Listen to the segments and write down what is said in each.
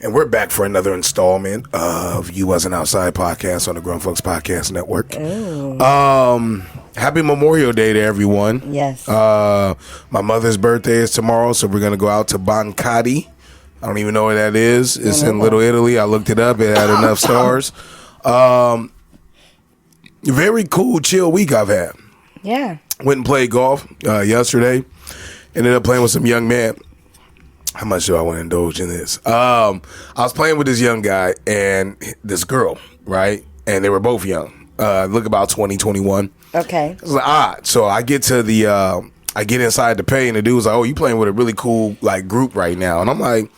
And we're back for another installment of You Wasn't Outside podcast on the Grown Folks Podcast Network. Happy Memorial Day to everyone. Yes. My mother's birthday is tomorrow, so we're going to go out to Boncati. I don't even know where that is. It's in Little Italy. I looked it up. It had enough stars. Very cool, chill week I've had. Yeah. Went and played golf yesterday. Ended up playing with some young man. How much do I want to indulge in this? I was playing with this young guy and this girl, right? And they were both young. Look about 20, 21. Okay. I was like, so I get to I get inside the pay, and the dude was like, oh, you playing with a really cool like group right now. And I'm like,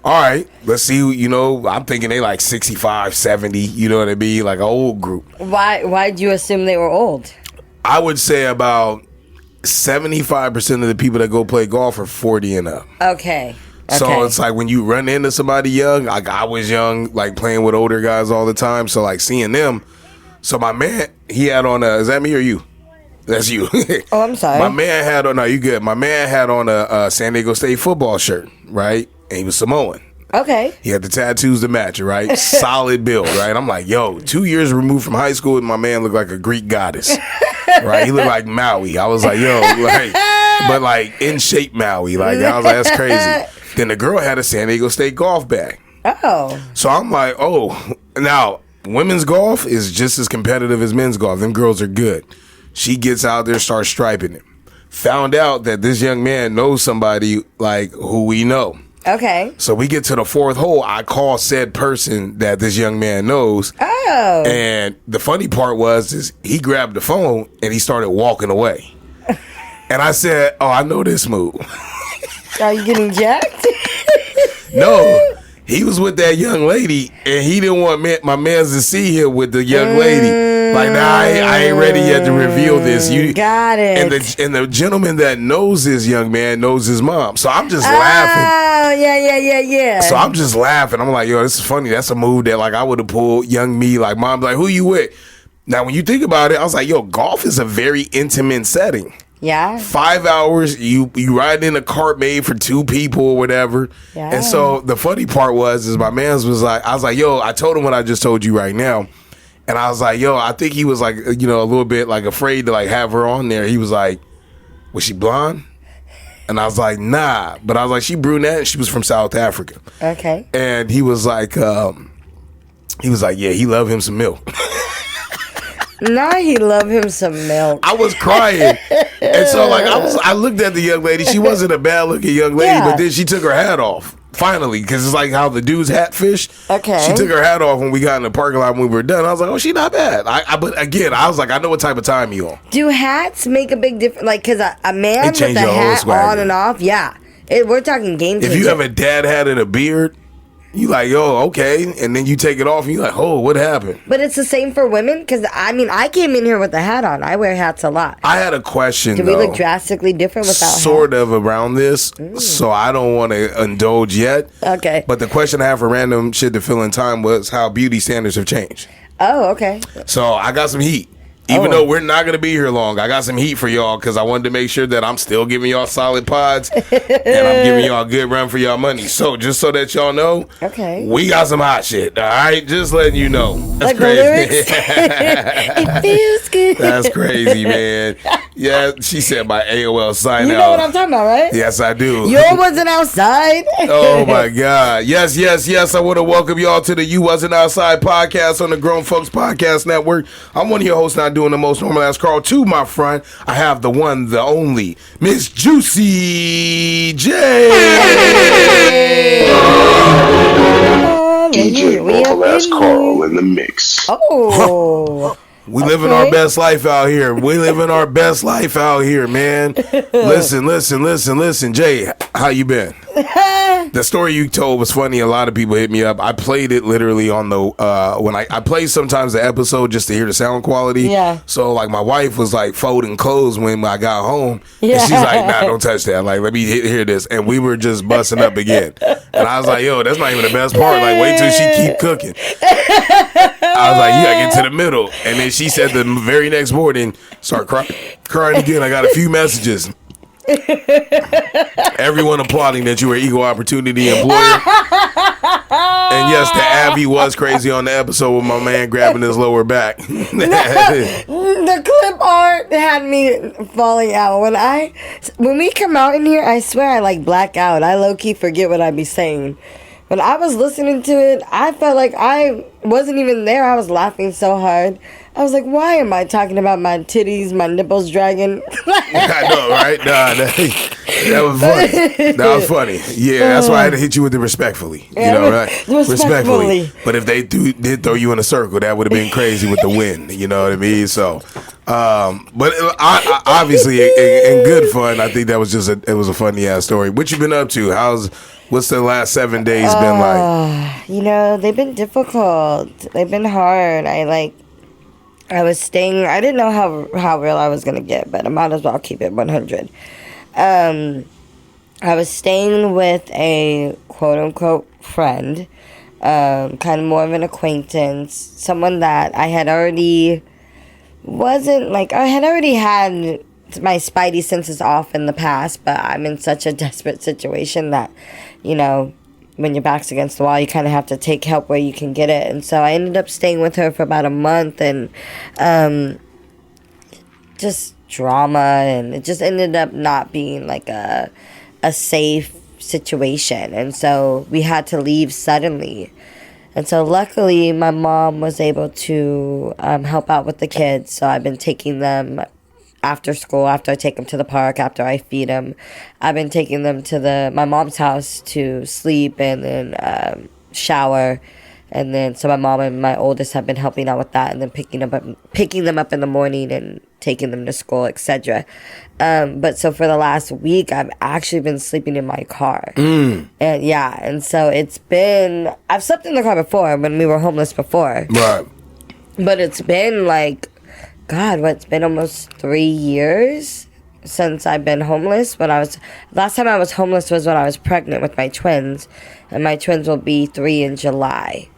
all right, let's see. You know, I'm thinking they like 65, 70, you know what I mean? Like an old group. Why'd you assume they were old? I would say about 75% of the people that go play golf are 40 and up. Okay. So it's like when you run into somebody young, like I was young, like playing with older guys all the time. So like seeing them. So my man, he had on is that me or you? That's you. Oh, I'm sorry. My man had on, no, you good. My man had on a San Diego State football shirt, right? And he was Samoan. Okay. He had the tattoos to match it, right? Solid build, right? I'm like, yo, 2 years removed from high school, and my man looked like a Greek goddess, right? He looked like Maui. I was like, yo, like, but like in shape Maui. Like, I was like, that's crazy. Then the girl had a San Diego State golf bag. Oh. So I'm like, oh, now women's golf is just as competitive as men's golf. Them girls are good. She gets out there, starts striping it. Found out that this young man knows somebody like who we know. Okay. So we get to the fourth hole. I call said person that this young man knows. Oh. And the funny part is he grabbed the phone and he started walking away. And I said, oh, I know this move. Are you getting jacked? No. He was with that young lady, and he didn't want my mans to see him with the young lady. Like, nah, I ain't ready yet to reveal this. You got it. And the gentleman that knows this young man knows his mom. So I'm just laughing. Oh, yeah. So I'm just laughing. I'm like, yo, this is funny. That's a move that, like, I would have pulled young me. Like, mom's like, who you with? Now, when you think about it, I was like, yo, golf is a very intimate setting. Yeah. 5 hours, you ride in a cart made for two people or whatever. Yeah. And so the funny part is my man's was like, I was like, yo, I told him what I just told you right now. And I was like, yo, I think he was like, you know, a little bit like afraid to like have her on there. He was like, was she blonde? And I was like, nah. But I was like, she brunette and she was from South Africa. Okay. And he was like, yeah, he loved him some milk. Nah, he love him some milk. I was crying. And so like I looked at the young lady. She wasn't a bad looking young lady, but then she took her hat off. Finally, because it's like how the dude's hat fish. Okay. She took her hat off when we got in the parking lot when we were done. I was like, oh, she not bad. But again, I was like, I know what type of time you on. Do hats make a big difference? Like, because a man with a hat on and off, yeah. We're talking game changer. If you have a dad hat and a beard, you like, yo, okay. And then you take it off and you like, oh, what happened? But it's the same for women? Because, I mean, I came in here with a hat on. I wear hats a lot. I had a question, Do we look drastically different without sort of around this, so I don't want to indulge yet. Okay. But the question I have for random shit to fill in time was how beauty standards have changed. Oh, okay. So I got some heat. Even though we're not going to be here long, I got some heat for y'all because I wanted to make sure that I'm still giving y'all solid pods and I'm giving y'all a good run for y'all money. So just so that y'all know, we got some hot shit. All right, just letting you know. That's like crazy. It feels good. That's crazy, man. Yeah, she said my AOL sign out. You know what I'm talking about, right? Yes, I do. You wasn't outside. Oh my God. Yes. I want to welcome y'all to the You Wasn't Outside podcast on the Grown Folks Podcast Network. I'm one of your hosts, not doing the most normal as Karl. To my front, I have the one, the only, Miss Juicy J. DJ Normal as Karl in the mix. Oh. We living our best life out here. We living our best life out here, man. Listen. Jay, how you been? The story you told was funny. A lot of people hit me up. I played it literally on the when I play sometimes the episode just to hear the sound quality. Yeah. So like my wife was like folding clothes when I got home. Yeah. And she's like, nah, don't touch that. Like, let me hear this. And we were just busting up again. And I was like, yo, that's not even the best part. Like, wait till she keep cooking. I was like, you gotta get to the middle. And then she said the very next morning, start crying again. I got a few messages. Everyone applauding that you were equal opportunity employer. And yes, the Abby was crazy on the episode with my man grabbing his lower back. The clip art had me falling out. When we come out in here, I swear I like black out. I low-key forget what I be saying. When I was listening to it, I felt like I wasn't even there. I was laughing so hard. I was like, why am I talking about my titties, my nipples dragging? I know, right? Nah, that was funny. That was funny. Yeah, that's why I had to hit you with it respectfully. You know, right? Respectfully. But if they did throw you in a circle, that would have been crazy with the wind. You know what I mean? So, but I obviously, in good fun, I think that was it was a funny ass story. What you been up to? What's the last 7 days been like? You know, they've been difficult. They've been hard. I was staying. I didn't know how real I was gonna get, but I might as well keep it 100. I was staying with a quote unquote friend, kind of more of an acquaintance, someone that I had already had my spidey senses off in the past, but I'm in such a desperate situation that, you know, when your back's against the wall, you kind of have to take help where you can get it. And so I ended up staying with her for about a month, and just drama, and it just ended up not being like a safe situation. And so we had to leave suddenly. And so luckily my mom was able to help out with the kids. So I've been taking them after school, after I take them to the park, after I feed them. I've been taking them to my mom's house to sleep and then shower. And then, so my mom and my oldest have been helping out with that, and then picking them up in the morning and taking them to school, etc. But so for the last week, I've actually been sleeping in my car. And yeah, and so I've slept in the car before when we were homeless before. Right. But it's been like, God, it's been almost 3 years since I've been homeless. Last time I was homeless was when I was pregnant with my twins, and my twins will be 3 in July.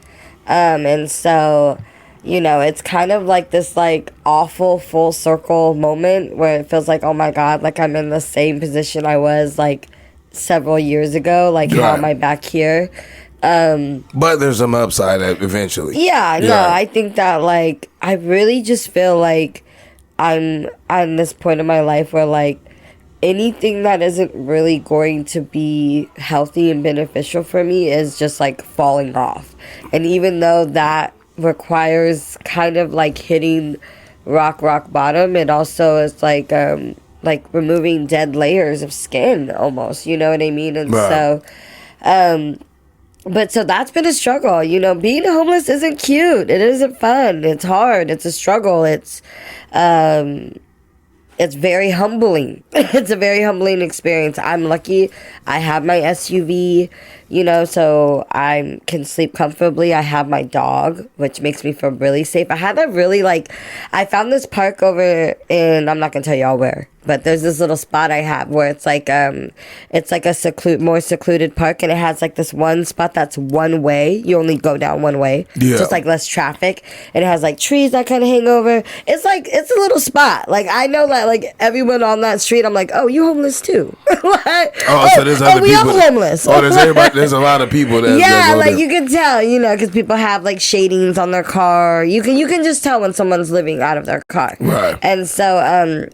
And so, you know, it's kind of like this like awful full circle moment where it feels like, oh my God, like I'm in the same position I was like several years ago. Like, how am I back here? But there's some upside eventually. Yeah, no, I think that like I really just feel like I'm at this point in my life where like anything that isn't really going to be healthy and beneficial for me is just like falling off. And even though that requires kind of like hitting rock bottom, it also is like removing dead layers of skin almost, you know what I mean? And so but so that's been a struggle. You know, being homeless isn't cute. It isn't fun. It's hard. It's a struggle. It's very humbling. It's a very humbling experience. I'm lucky. I have my SUV, you know, so I can sleep comfortably. I have my dog, which makes me feel really safe. I found this park over in, I'm not going to tell y'all where, but there's this little spot I have where it's like a more secluded park, and it has like this one spot that's one way. You only go down one way. Yeah. Just like less traffic. And it has like trees that kind of hang over. It's a little spot. Like I know that like everyone on that street, I'm like, oh, you homeless too. So there's other we people. All homeless. There's a lot of people that. Yeah, like there. You can tell, you know, because people have like shadings on their car. You can just tell when someone's living out of their car. Right. And so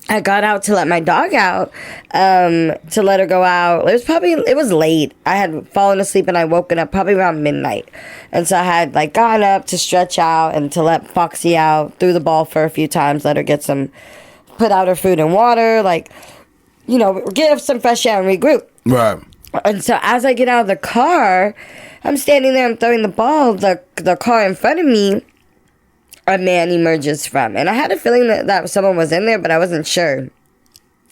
I got out to let my dog out, to let her go out. It was late. I had fallen asleep and I woken up probably around midnight. And so I had like gone up to stretch out and to let Foxy out, threw the ball for a few times, let her put out her food and water, like, you know, get some fresh air and regroup. Right. And so as I get out of the car, I'm standing there, I'm throwing the ball, the car in front of me, a man emerges from. And I had a feeling that someone was in there, but I wasn't sure.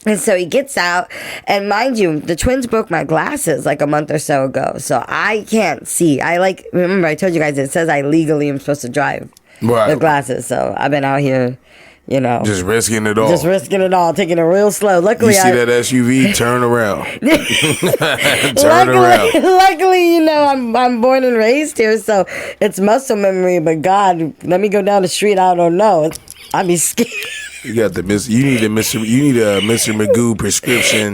And so he gets out, and mind you, the twins broke my glasses like a month or so ago, so I can't see. Remember I told you guys, it says I legally am supposed to drive the glasses, so I've been out here, you know. Just risking it all. Taking it real slow. Luckily, you see that SUV, turn around. Luckily, you know, I'm born and raised here, so it's muscle memory, but God, let me go down the street, I don't know. I'd be scared. You got the you need a Mr. Magoo prescription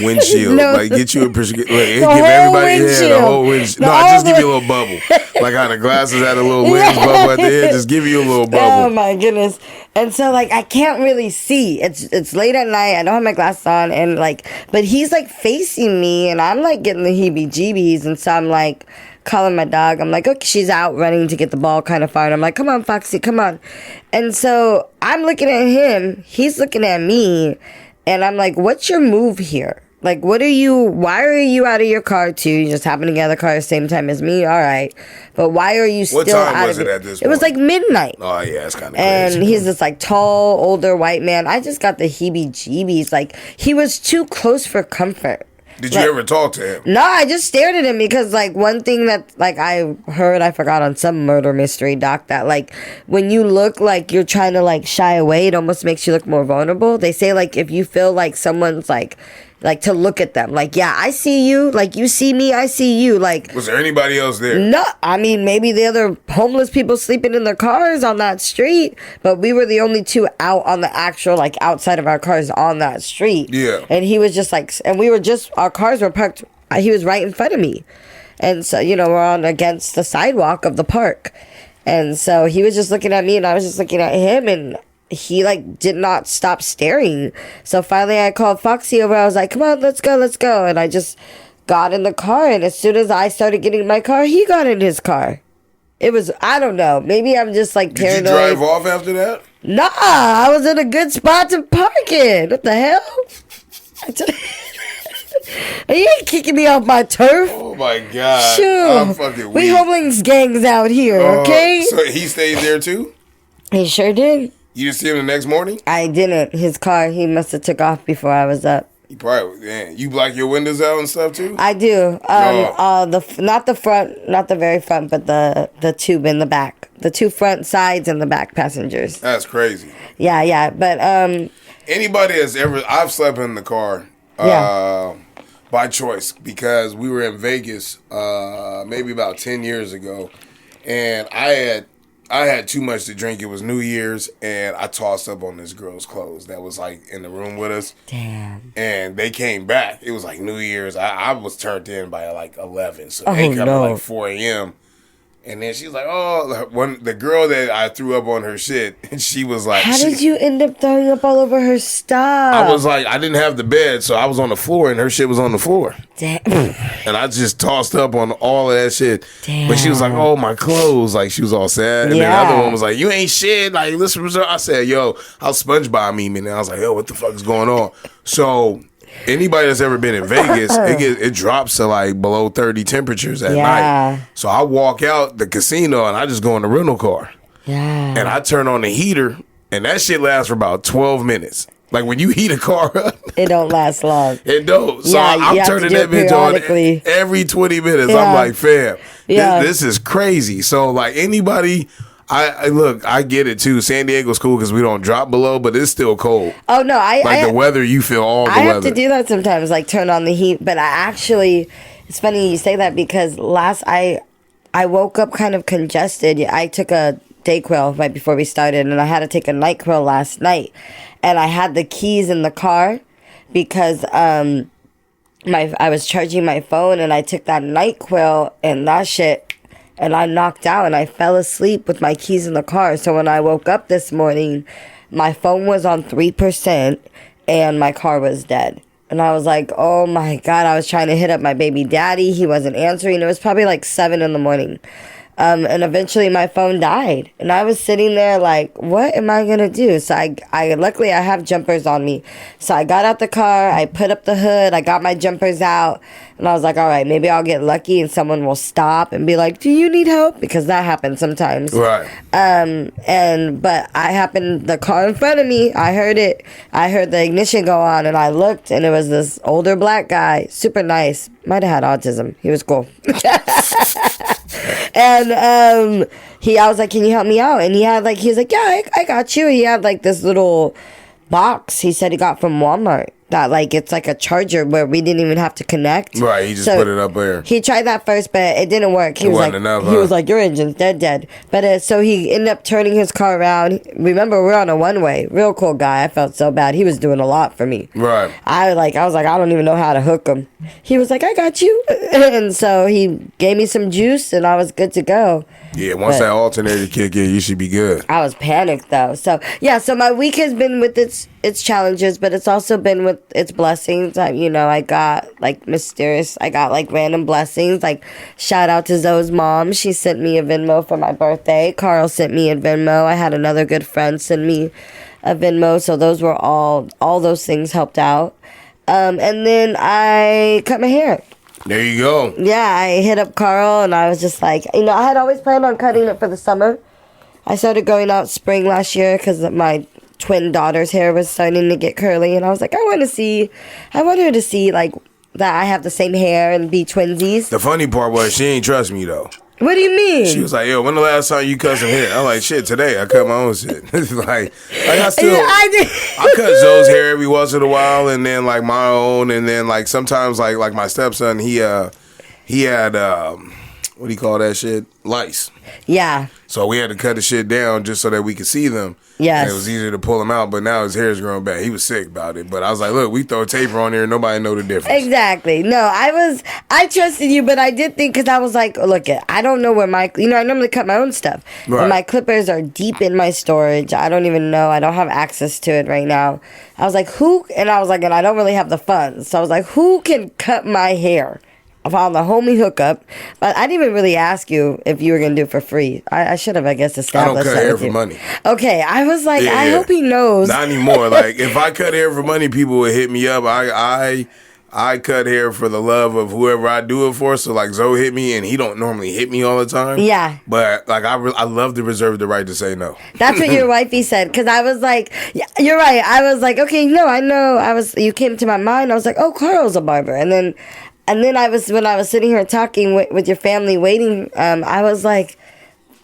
windshield. No. Like get you a prescription. Like, give whole everybody windshield. the whole windshield. No, just give you a little bubble. Like how the glasses had a little lens bubble at the end. Just give you a little Oh bubble. my goodness. And so like I can't really see. It's late at night. I don't have my glasses on, and like, but he's like facing me, and I'm like getting the heebie-jeebies, and so I'm like calling my dog. I'm like, okay, she's out running to get the ball kind of far, and I'm like, come on, Foxy, come on. And so I'm looking at him, he's looking at me, and I'm like, what's your move here? Like, why are you out of your car too? You just happen to get out of the car at the same time as me? All right. But why are you still out of it? What time was it at this point? It was like midnight. Oh, yeah, it's kind of And crazy. he's this like tall, older white man. I just got the heebie-jeebies. Like, he was too close for comfort. Did you ever talk to him? No, I just stared at him because, like, one thing that, like, I forgot on some murder mystery doc that, like, when you look like you're trying to, like, shy away, it almost makes you look more vulnerable. They say, like, if you feel like someone's, like to look at them. Like, yeah, I see you. Like, you see me, I see you. Like, Was there anybody else there? no, I mean, maybe the other homeless people sleeping in their cars on that street, but we were the only two out on the actual, like, outside of our cars on that street. Yeah. And he was just like, and we were just, our cars were parked, he was right in front of me. And so, you know, we're on against the sidewalk of the park. And so he was just looking at me, and I was just looking at him, and he, like, did not stop staring. So finally I called Foxy over. I was like, come on, let's go. And I just got in the car, and as soon as I started getting in my car, he got in his car. It was, I don't know, maybe I'm just, like, paranoid. Did you drive off after that? Nah, I was in a good spot to park in. What the hell? You ain't kicking me off my turf. Oh, my God. Shoot. I'm fucking We weak. homeless gangs out here, okay? So he stayed there, too? He sure did. You didn't see him the next morning? I didn't. His car, he must have took off before I was up. You probably, man. You black your windows out and stuff, too? I do. Not the front, not the very front, but the tube in the back. The two front sides and the back passengers. That's crazy. Yeah. But Anybody that's ever, I've slept in the car by choice because we were in Vegas maybe about 10 years ago, and I had too much to drink. It was New Year's, and I tossed up on this girl's clothes that was like in the room with us. damn. And they came back. It was like New Year's. I was turned in by like 11, so Oh, they come no. at like 4 a.m. And then she's like, oh, the girl that I threw up on her shit, and she was like, How did you end up throwing up all over her stuff? I was like, I didn't have the bed, so I was on the floor, and her shit was on the floor. Damn. And I just tossed up on all of that shit. Damn. But she was like, oh, my clothes. Like, she was all sad. And then the Yeah. other one was like, you ain't shit. Like, listen, I said, yo, I'll SpongeBob meme. And I was like, yo, what the fuck is going on? So anybody that's ever been in Vegas, it drops to like below 30 temperatures at Yeah. night. So I walk out the casino, and I just go in the rental car. Yeah. And I turn on the heater, and that shit lasts for about 12 minutes. Like, when you heat a car up, It don't last long. it don't. So Yeah, you I'm have to turning do that it bitch on periodically. every 20 minutes. Yeah. I'm like, fam, Yeah. this is crazy. So, like, anybody, I look, I get it too. San Diego's cool because we don't drop below, but it's still cold. Oh no, The weather, you feel all the I weather. have to do that sometimes, like turn on the heat. But I actually, it's funny you say that because I woke up kind of congested. I took a Dayquil right before we started, and I had to take a NyQuil last night, and I had the keys in the car because I was charging my phone, and I took that NyQuil and that shit. And I knocked out, and I fell asleep with my keys in the car. So when I woke up this morning, my phone was on 3%, and my car was dead. And I was like, oh my God, I was trying to hit up my baby daddy. He wasn't answering. It was probably like 7 in the morning. And eventually my phone died. And I was sitting there like, what am I going to do? So I luckily I have jumpers on me. So I got out the car, I put up the hood, I got my jumpers out. And I was like, all right, maybe I'll get lucky and someone will stop and be like, do you need help? Because that happens sometimes. Right. But the car in front of me, I heard it. I heard the ignition go on, and I looked, and it was this older black guy, super nice. Might have had autism. He was cool. And I was like, can you help me out? And he was like, yeah, I got you. He had like this little box he said he got from Walmart that like it's like a charger where we didn't even have to connect. Right, he just put it up there. He tried that first, but it didn't work. He was like, your engine's dead. But so he ended up turning his car around. Remember, we're on a one-way. Real cool guy. I felt so bad. He was doing a lot for me. Right. I was like, I don't even know how to hook him. He was like, I got you. And so he gave me some juice, and I was good to go. Yeah, once that alternator kick in, you should be good. I was panicked though. So yeah, so my week has been with its challenges, but it's also been with its blessings. I got like mysterious. I got like random blessings. Like shout out to Zoe's mom. She sent me a Venmo for my birthday. Karl sent me a Venmo. I had another good friend send me a Venmo. So those were all those things helped out. And then I cut my hair. There you go. Yeah, I hit up Karl, and I was just like, I had always planned on cutting it for the summer. I started going out spring last year because my twin daughter's hair was starting to get curly, and I was like, I want her to see, like, that I have the same hair and be twinsies. The funny part was she ain't trust me, though. What do you mean? She was like, yo, when the last time you cut some hair? I'm like, shit, today I cut my own shit. like I cut Zoe's hair every once in a while, and then like my own, and then like sometimes like my stepson, he had what do you call that shit? Lice. Yeah. So we had to cut the shit down just so that we could see them. Yes. And it was easier to pull them out, but now his hair's growing back. He was sick about it. But I was like, look, we throw a taper on there and nobody know the difference. Exactly. No, I trusted you, but I did think, because I was like, look, I don't know where I normally cut my own stuff. Right. But my clippers are deep in my storage. I don't even know. I don't have access to it right now. I was like, and I don't really have the funds. So I was like, who can cut my hair? I found the homie hookup, but I didn't even really ask you if you were going to do it for free. I should have, I guess, established that. I don't cut hair for money. Okay, I was like, I hope he knows. Not anymore. Like, if I cut hair for money, people would hit me up. I cut hair for the love of whoever I do it for. So, like, Zoe hit me, and he don't normally hit me all the time. Yeah. But, like, I love to reserve the right to say no. That's what your wifey said, because I was like, yeah, you're right. I was like, okay, no, I know. You came to my mind. I was like, oh, Karl's a barber. And then when I was sitting here talking with your family waiting, I was like,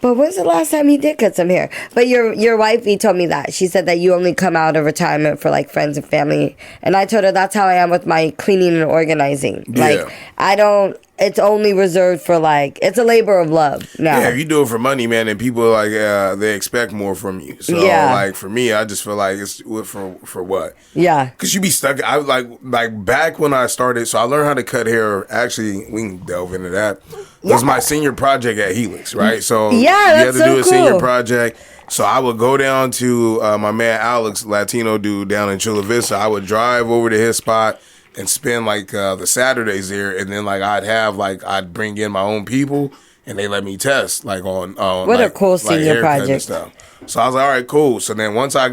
but when's the last time he did cut some hair? But your wifey told me that. She said that you only come out of retirement for like friends and family. And I told her that's how I am with my cleaning and organizing. Yeah. Like, it's only reserved for like, it's a labor of love now. Yeah, if you do it for money, man, then people like they expect more from you. So like for me, I just feel like it's for what? Yeah. Because you be stuck. I like back when I started, so I learned how to cut hair. Actually, we can delve into that. It was my senior project at Helix, right? So you had to do a senior project. So I would go down to my man Alex, Latino dude down in Chula Vista. I would drive over to his spot and spend like the Saturdays there, and then like I'd bring in my own people, and they let me test like on what a cool senior project and stuff. So I was like, all right, cool. So then once I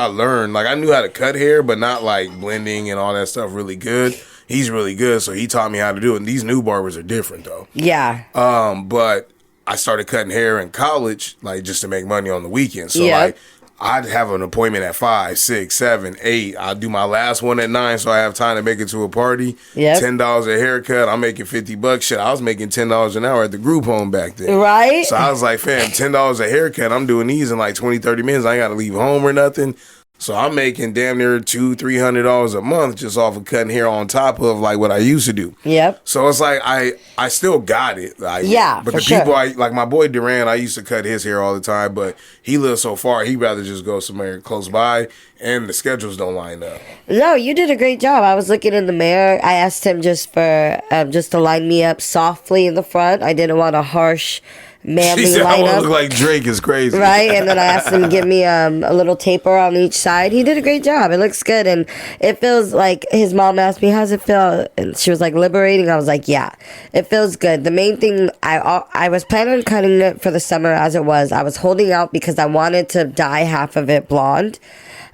learned, like I knew how to cut hair, but not like blending and all that stuff really good. He's really good, so he taught me how to do it. And these new barbers are different though. Yeah. But I started cutting hair in college, like just to make money on the weekends. So like I'd have an appointment at 5, 6, 7, 8. I'll do my last one at 9, so I have time to make it to a party. $10 a haircut. I'm making $50. Shit, I was making $10 an hour at the group home back then. Right. So I was like, fam, $10 a haircut. I'm doing these in like 20, 30 minutes. I ain't got to leave home or nothing. So I'm making damn near $200-$300 a month just off of cutting hair on top of like what I used to do. Yep. So it's like I still got it. Like, yeah. But the people like my boy Duran, I used to cut his hair all the time, but he lives so far, he'd rather just go somewhere close by, and the schedules don't line up. No, you did a great job. I was looking in the mirror. I asked him just to line me up softly in the front. I didn't want a harsh, manly lineup. I want to look like Drake is crazy. Right, and then I asked him to give me a little taper on each side. He did a great job. It looks good, and it feels like his mom asked me, how's it feel? And she was like, liberating. I was like, yeah, it feels good. The main thing, I was planning on cutting it for the summer as it was. I was holding out because I wanted to dye half of it blonde.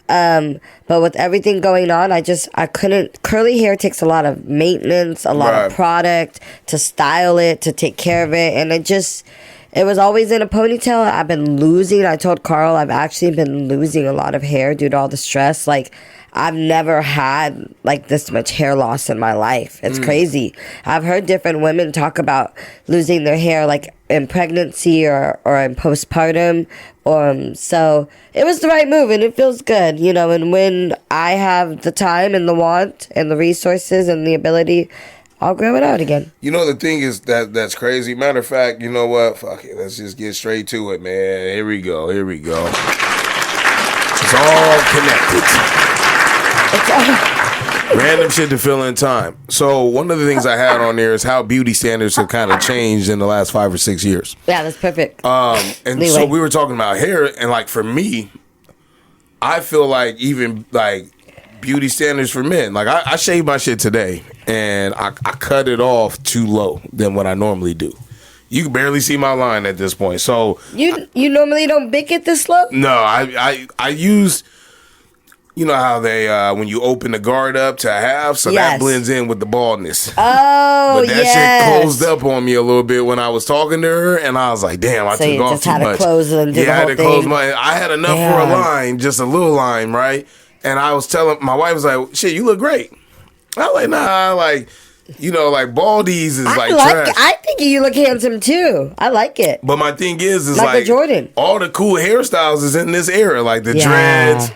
But with everything going on, I couldn't. Curly hair takes a lot of maintenance, a lot of product to style it, to take care of it, and it was always in a ponytail. I've been losing. I told Karl I've actually been losing a lot of hair due to all the stress. Like, I've never had like this much hair loss in my life. It's crazy. I've heard different women talk about losing their hair like in pregnancy or in postpartum. So it was the right move and it feels good, you know, and when I have the time and the want and the resources and the ability, I'll grow it out again. You know, the thing is that's crazy. Matter of fact, you know what? Fuck it. Let's just get straight to it, man. Here we go. It's all connected. Random shit to fill in time. So one of the things I had on there is how beauty standards have kind of changed in the last 5 or 6 years. Yeah, that's perfect. So we were talking about hair, and like for me, I feel like even like beauty standards for men. Like I shaved my shit today, and I cut it off too low than what I normally do. You can barely see my line at this point. So you normally don't bake it this low? No, I use. You know how they, when you open the guard up to half, so that blends in with the baldness. Oh, but that shit closed up on me a little bit when I was talking to her, and I was like, damn, I took off too much. I had to close I had enough for a line, just a little line, right? And I was telling, my wife was like, shit, you look great. I was like, nah, like, you know, like baldies is like trash. I think you look handsome too. I like it. But my thing is like Jordan. All the cool hairstyles is in this era, like the dreads.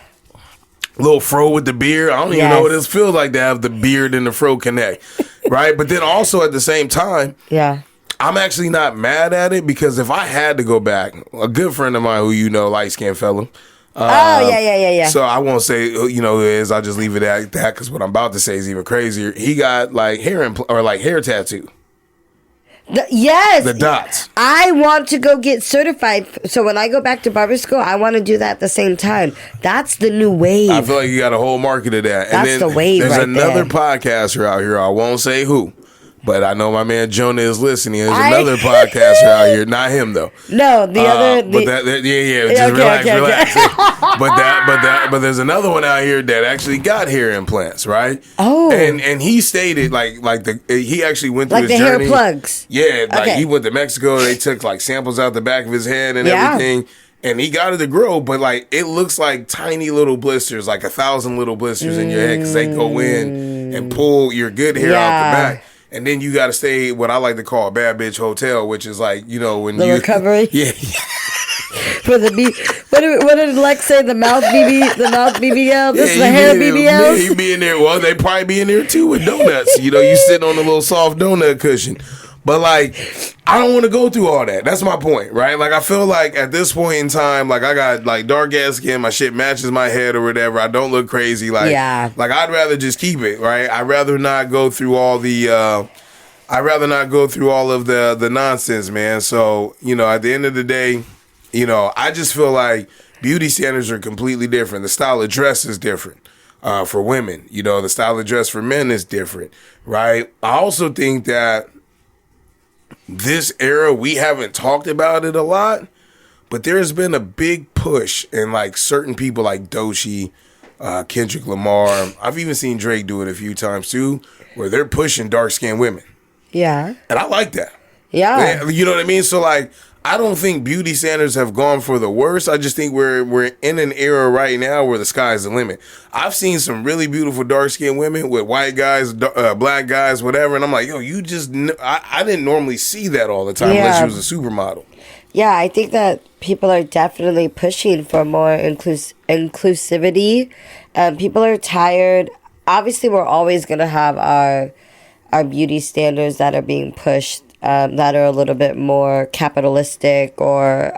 Little fro with the beard. I don't even know what it feels like to have the beard and the fro connect, right? But then also at the same time, I'm actually not mad at it because if I had to go back, a good friend of mine who you know, light skinned fella. Yeah. So I won't say you know who it is. I'll just leave it at that because what I'm about to say is even crazier. He got like hair tattoo. Yes. The dots. I want to go get certified. So when I go back to barber school, I want to do that at the same time. That's the new wave. I feel like you got a whole market of that. That's the wave. There's right another there. podcaster out here. I won't say who. But I know my man Jonah is listening. There's another podcaster out here, not him though. No, the other. But just relax. But there's another one out here that actually got hair implants, right? Oh, and he stated he actually went through like his the journey. hair plugs. Yeah, like he went to Mexico. They took like samples out the back of his head and everything. And he got it to grow, but like it looks like tiny little blisters, like 1,000 little blisters in your head because they go in and pull your good hair out the back. And then you got to stay what I like to call a bad bitch hotel, which is like, you know, when the recovery. Yeah. For the what did Lex say? The mouth BBL. This is the hair BBL. You be in there. Well, they probably be in there too with donuts. You know, you sitting on a little soft donut cushion. But like, I don't want to go through all that. That's my point, right? Like, I feel like at this point in time, like I got like dark ass skin, my shit matches my head or whatever. I don't look crazy. Like, like I'd rather just keep it, right? I'd rather not go through all the. I'd rather not go through all of the nonsense, man. So you know, at the end of the day, you know, I just feel like beauty standards are completely different. The style of dress is different. For women, you know, the style of dress for men is different, right? I also think that this era, we haven't talked about it a lot, but there's been a big push in like certain people like Doechii, Kendrick Lamar. I've even seen Drake do it a few times too, where they're pushing dark-skinned women. Yeah. And I like that. Yeah. You know what I mean? So like, I don't think beauty standards have gone for the worst. I just think we're in an era right now where the sky's the limit. I've seen some really beautiful dark-skinned women with white guys, black guys, whatever, and I'm like, yo, you just... I didn't normally see that all the time unless you was a supermodel. Yeah, I think that people are definitely pushing for more inclusivity. People are tired. Obviously, we're always going to have our beauty standards that are being pushed. That are a little bit more capitalistic or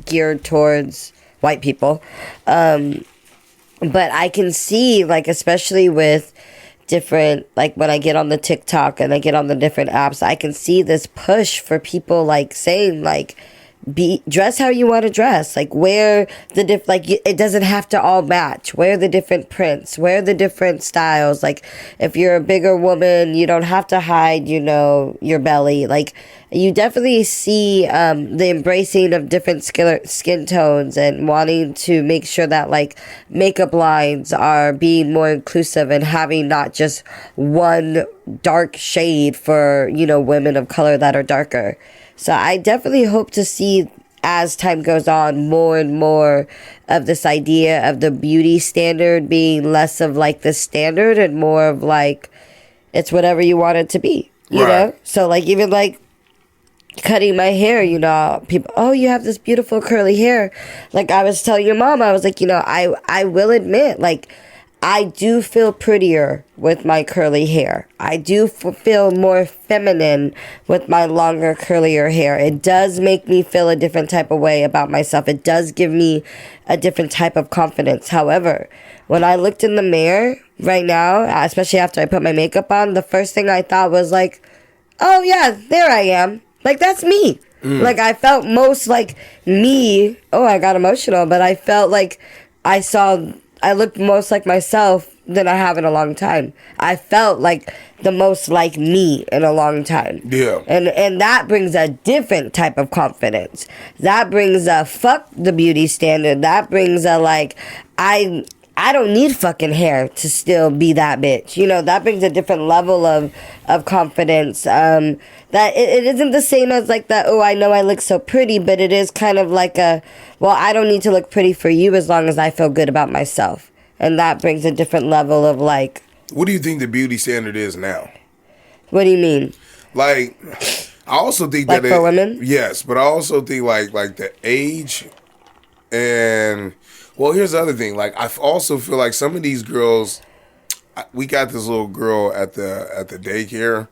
geared towards white people. But I can see, like, especially with different, like when I get on the TikTok and I get on the different apps, I can see this push for people like saying like, dress how you want to dress, like wear the it doesn't have to all match, wear the different prints, wear the different styles. Like if you're a bigger woman, you don't have to hide, you know, your belly. Like you definitely see the embracing of different skin tones and wanting to make sure that like makeup lines are being more inclusive and having not just one dark shade for, you know, women of color that are darker. So I definitely hope to see as time goes on, more and more of this idea of the beauty standard being less of like the standard and more of like it's whatever you want it to be, you know? So like even like cutting my hair, you know, people, oh, you have this beautiful curly hair. Like I was telling your mom, I was like, you know, I will admit, like, I do feel prettier with my curly hair. I do feel more feminine with my longer, curlier hair. It does make me feel a different type of way about myself. It does give me a different type of confidence. However, when I looked in the mirror right now, especially after I put my makeup on, the first thing I thought was like, oh yeah, there I am. Like, that's me. Like, I felt most like me. Oh, I got emotional, but I felt like I looked most like myself than I have in a long time. I felt like the most like me in a long time. Yeah. And that brings a different type of confidence. That brings a fuck the beauty standard. That brings a like, I don't need fucking hair to still be that bitch. You know, that brings a different level of confidence. That it isn't the same as like that, oh, I know I look so pretty, but it is kind of like a, well, I don't need to look pretty for you as long as I feel good about myself. And that brings a different level of like. What do you think the beauty standard is now? What do you mean? Like, I also think like that for women? Yes, but I also think like the age and. Well, here's the other thing. Like, I also feel like some of these girls, we got this little girl at the daycare.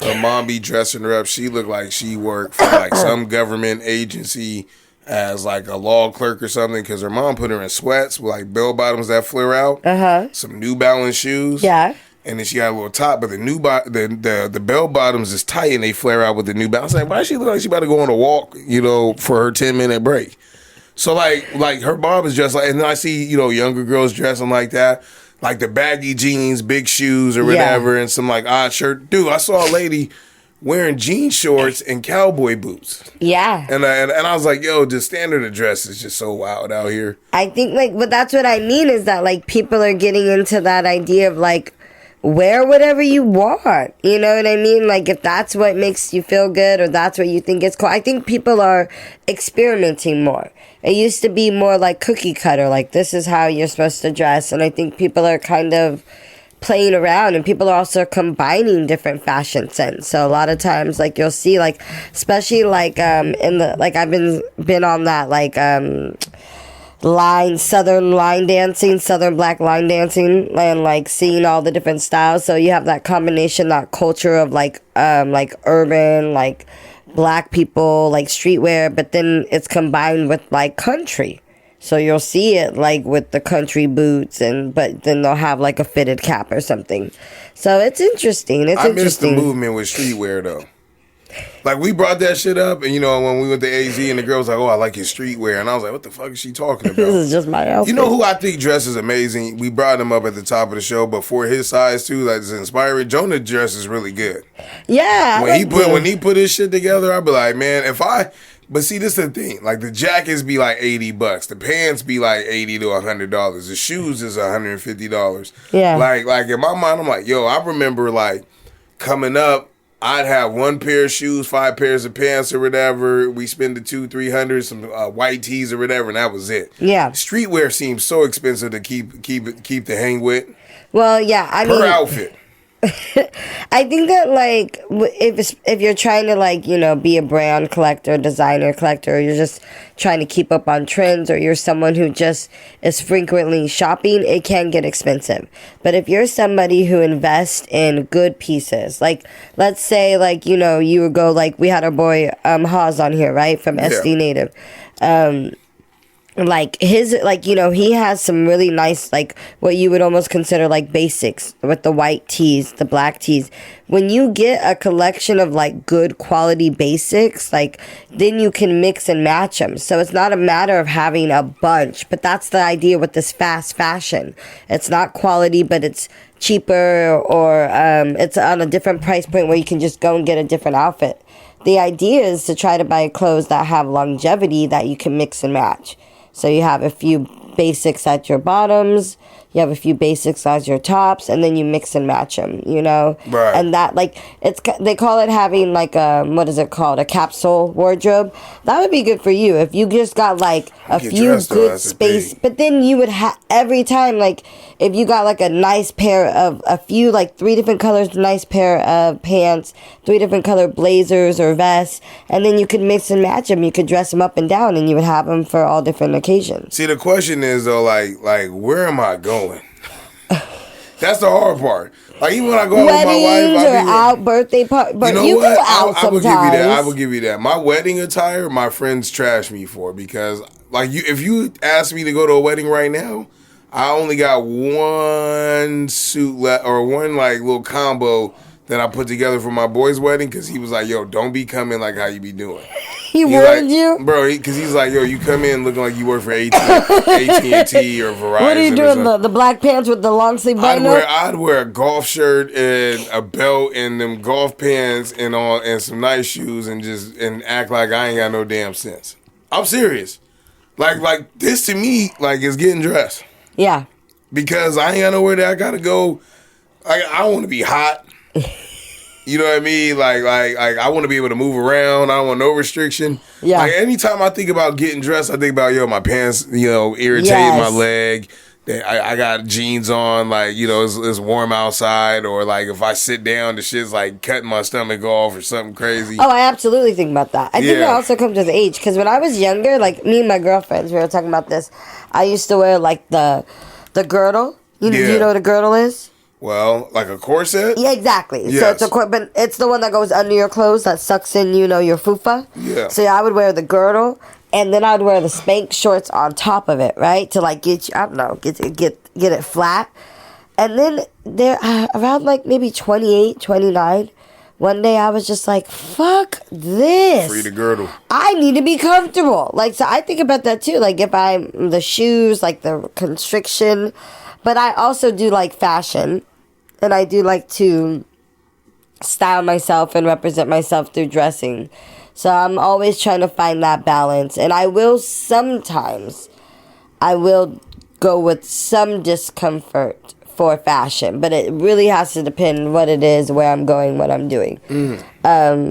Her mom be dressing her up. She looked like she worked for like some government agency as like a law clerk or something. Because her mom put her in sweats with like bell bottoms that flare out. Some New Balance shoes. Yeah. And then she got a little top, but the bell bottoms is tight and they flare out with the New Balance. I was like, why does she look like she about to go on a walk? You know, for her 10-minute break. So, like her mom is dressed like, and then I see, you know, younger girls dressing like that, like the baggy jeans, big shoes or whatever, and some like odd shirt. Dude, I saw a lady wearing jean shorts and cowboy boots. Yeah. And I was like, yo, the standard of dress is just so wild out here. I think, like, but that's what I mean is that, like, people are getting into that idea of, like, wear whatever you want. You know what I mean? Like, if that's what makes you feel good or that's what you think is cool. I think people are experimenting more. It used to be more like cookie cutter, like this is how you're supposed to dress. And I think people are kind of playing around, and people are also combining different fashion sense. So a lot of times, like you'll see, like especially like in the like I've been on that like southern black line dancing, and like seeing all the different styles. So you have that combination, that culture of like urban, like black people, like streetwear, but then it's combined with like country. So you'll see it like with the country boots, but then they'll have like a fitted cap or something. So it's interesting. I miss the movement with streetwear though. Like, we brought that shit up, and, you know, when we went to AZ, and the girl was like, oh, I like your streetwear. And I was like, what the fuck is she talking about? This is just my outfit. You know who I think dresses amazing? We brought him up at the top of the show, but for his size, too, like, it's inspiring. Jonah dresses really good. Yeah. When he put his shit together, I'd be like, man, but see, this is the thing. Like, the jackets be like $80. The pants be like $80 to $100. The shoes is $150. Yeah. Like in my mind, I'm like, yo, I remember, like, coming up, I'd have one pair of shoes, 5 pairs of pants or whatever. We spend the $200-300, some white tees or whatever, and that was it. Yeah. Streetwear seems so expensive to keep the hang with. Well, yeah, I mean, per outfit. I think that, like, if you're trying to, like, you know, be a brand collector, designer collector, or you're just trying to keep up on trends, or you're someone who just is frequently shopping, it can get expensive. But if you're somebody who invests in good pieces, like, let's say, like, you know, you would go, like, we had our boy Haas on here, right, from SD Native. Like his, like, you know, he has some really nice, like, what you would almost consider like basics with the white tees, the black tees. When you get a collection of like good quality basics, like, then you can mix and match them. So it's not a matter of having a bunch, but that's the idea with this fast fashion. It's not quality, but it's cheaper, or it's on a different price point where you can just go and get a different outfit. The idea is to try to buy clothes that have longevity that you can mix and match. So you have a few basics at your bottoms, you have a few basics as your tops, and then you mix and match them, you know? Right. And that, like, they call it having, like, what is it called? A capsule wardrobe. That would be good for you if you just got, like, a few good space. But then you would have, every time, like, if you got, like, a nice pair of, a few, like, 3 different colors, nice pair of pants, 3 different color blazers or vests, and then you could mix and match them. You could dress them up and down, and you would have them for all different occasions. See, the question is, though, like where am I going? That's the hard part. Like, even when I go out with my wife, or out birthday party. You know you what? go out I will give you sometimes. that. I will give you that. My wedding attire, my friends trash me for, because, like, if you ask me to go to a wedding right now, I only got one suit or one, like, little combo that I put together for my boy's wedding, because he was like, yo, don't be coming like how you be doing. He warned like, you? Bro, because he's like, yo, you come in looking like you work for AT&T or Verizon. What are you doing, the black pants with the long sleeve button up? I'd wear a golf shirt and a belt and them golf pants and some nice shoes and act like I ain't got no damn sense. I'm serious. Like this to me, like, is getting dressed. Yeah. Because I ain't got nowhere that I gotta go. I want to be hot. You know what I mean? Like I want to be able to move around. I don't want no restriction. Yeah. Like, anytime I think about getting dressed, I think about, my pants, irritating my leg. I got jeans on, like, it's warm outside, or like if I sit down, the shit's like cutting my stomach off or something crazy. Oh, I absolutely think about that. I think that also comes with age, because when I was younger, like me and my girlfriends, we were talking about this. I used to wear like the girdle. You know what a girdle is? Well, like a corset? Yeah, exactly. Yes. So but it's the one that goes under your clothes that sucks in, your fufa. Yeah. So I would wear the girdle, and then I'd wear the spank shorts on top of it, right? To like get you, I don't know, get it flat. And then there, around like maybe 28, 29, one day I was just like, fuck this. Free the girdle. I need to be comfortable. Like, so I think about that too. Like, if I'm the shoes, like the constriction. But I also do like fashion, and I do like to style myself and represent myself through dressing. So I'm always trying to find that balance. And I will go with some discomfort for fashion, but it really has to depend what it is, where I'm going, what I'm doing.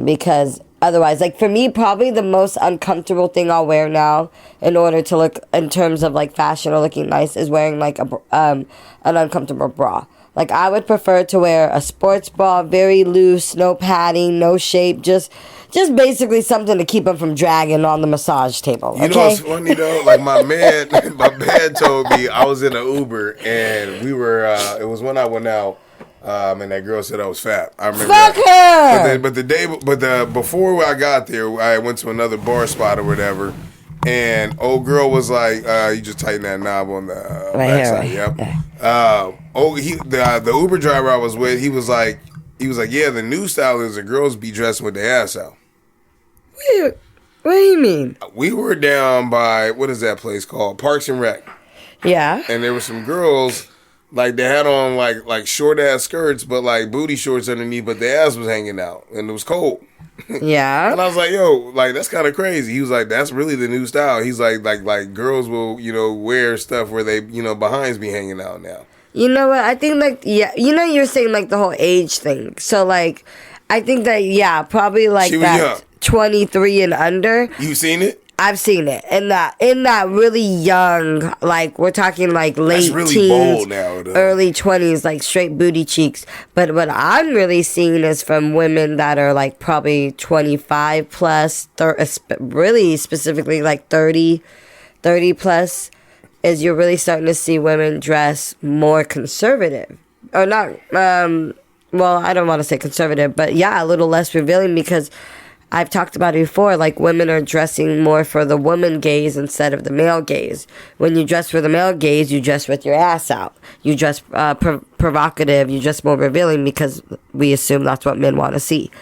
Because otherwise, like, for me, probably the most uncomfortable thing I'll wear now in order to look, in terms of like fashion or looking nice, is wearing like an uncomfortable bra. Like, I would prefer to wear a sports bra, very loose, no padding, no shape, just basically something to keep them from dragging on the massage table. Okay? You know what's funny though? Like, my man told me, I was in an Uber, and we were. It was when I went out. And that girl said I was fat. I remember Fuck that. her! Before I got there, I went to another bar spot or whatever, and old girl was like, "You just tighten that knob on the backside." Yep. The Uber driver I was with, he was like, "Yeah, the new style is the girls be dressing with their ass out." What do you mean? We were down by, what is that place called? Parks and Rec. Yeah. And there were some girls. Like, they had on like short ass skirts, but like booty shorts underneath, but their ass was hanging out, and it was cold. Yeah. And I was like, yo, like, that's kind of crazy. He was like, that's really the new style. He's like girls will, wear stuff where they, behinds be hanging out now. You know what? I think, like, yeah, you're saying like the whole age thing. So like, I think that, yeah, probably like she was that young. 23 and under. You seen it? I've seen it in that really young, like, we're talking like late That's really teens, bold now, though. early 20s, like straight booty cheeks. But what I'm really seeing is from women that are like probably 25 plus, really specifically like 30 plus, is you're really starting to see women dress more conservative. Or not, well, I don't want to say conservative, but yeah, a little less revealing, because I've talked about it before, like, women are dressing more for the woman gaze instead of the male gaze. When you dress for the male gaze, you dress with your ass out. You dress provocative, you dress more revealing, because we assume that's what men want to see.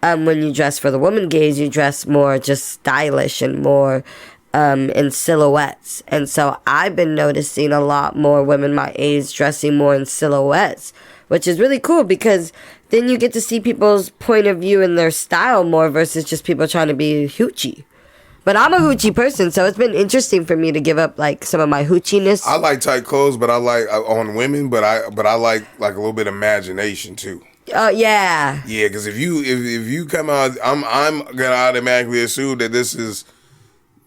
When you dress for the woman gaze, you dress more just stylish and more in silhouettes. And so I've been noticing a lot more women my age dressing more in silhouettes, which is really cool, because then you get to see people's point of view and their style more versus just people trying to be hoochie. But I'm a hoochie person, so it's been interesting for me to give up like some of my hoochiness. I like tight clothes, but I like on women, but I like a little bit of imagination too. Oh yeah. Yeah, because if you come out, I'm gonna automatically assume that this is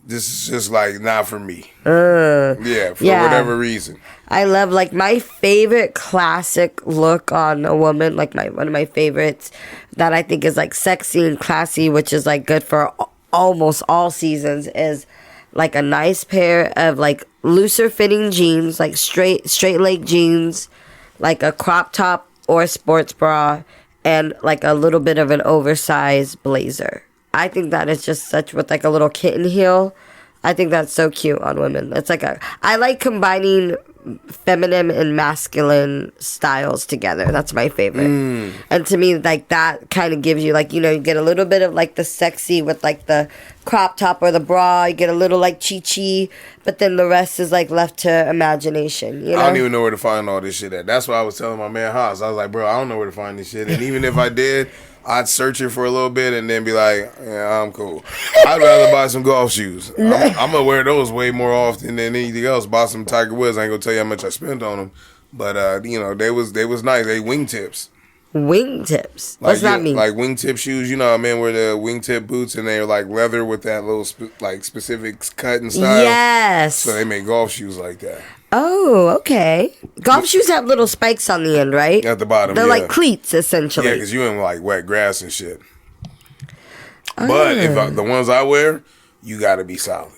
just like not for me. For whatever reason. I love like my favorite classic look on a woman, like one of my favorites that I think is like sexy and classy, which is like good for almost all seasons, is like a nice pair of like looser fitting jeans, like straight leg jeans, like a crop top or a sports bra, and like a little bit of an oversized blazer. I think that is just such, with like a little kitten heel. I think that's so cute on women. It's like I like combining feminine and masculine styles together. That's my favorite. And to me, like that kind of gives you like, you know, you get a little bit of like the sexy with like the crop top or the bra. You get a little like chi-chi, but then the rest is like left to imagination. You know? I don't even know where to find all this shit at. That's why I was telling my man Haas. I was like, bro, I don't know where to find this shit. And even if I did, I'd search it for a little bit and then be like, yeah, I'm cool. I'd rather buy some golf shoes. I'm going to wear those way more often than anything else. Buy some Tiger Woods. I ain't going to tell you how much I spent on them. But, you know, they was nice. They wingtips. Wingtips? Like, What's that mean? Like wingtip shoes. You know what I mean? Where the wingtip boots and they're like leather with that little specific cut and style. Yes. So they make golf shoes like that. Oh, okay. Golf shoes have little spikes on the end, right? At the bottom, They're like cleats, essentially. Yeah, because you in like wet grass and shit. But if the ones I wear, you got to be solid.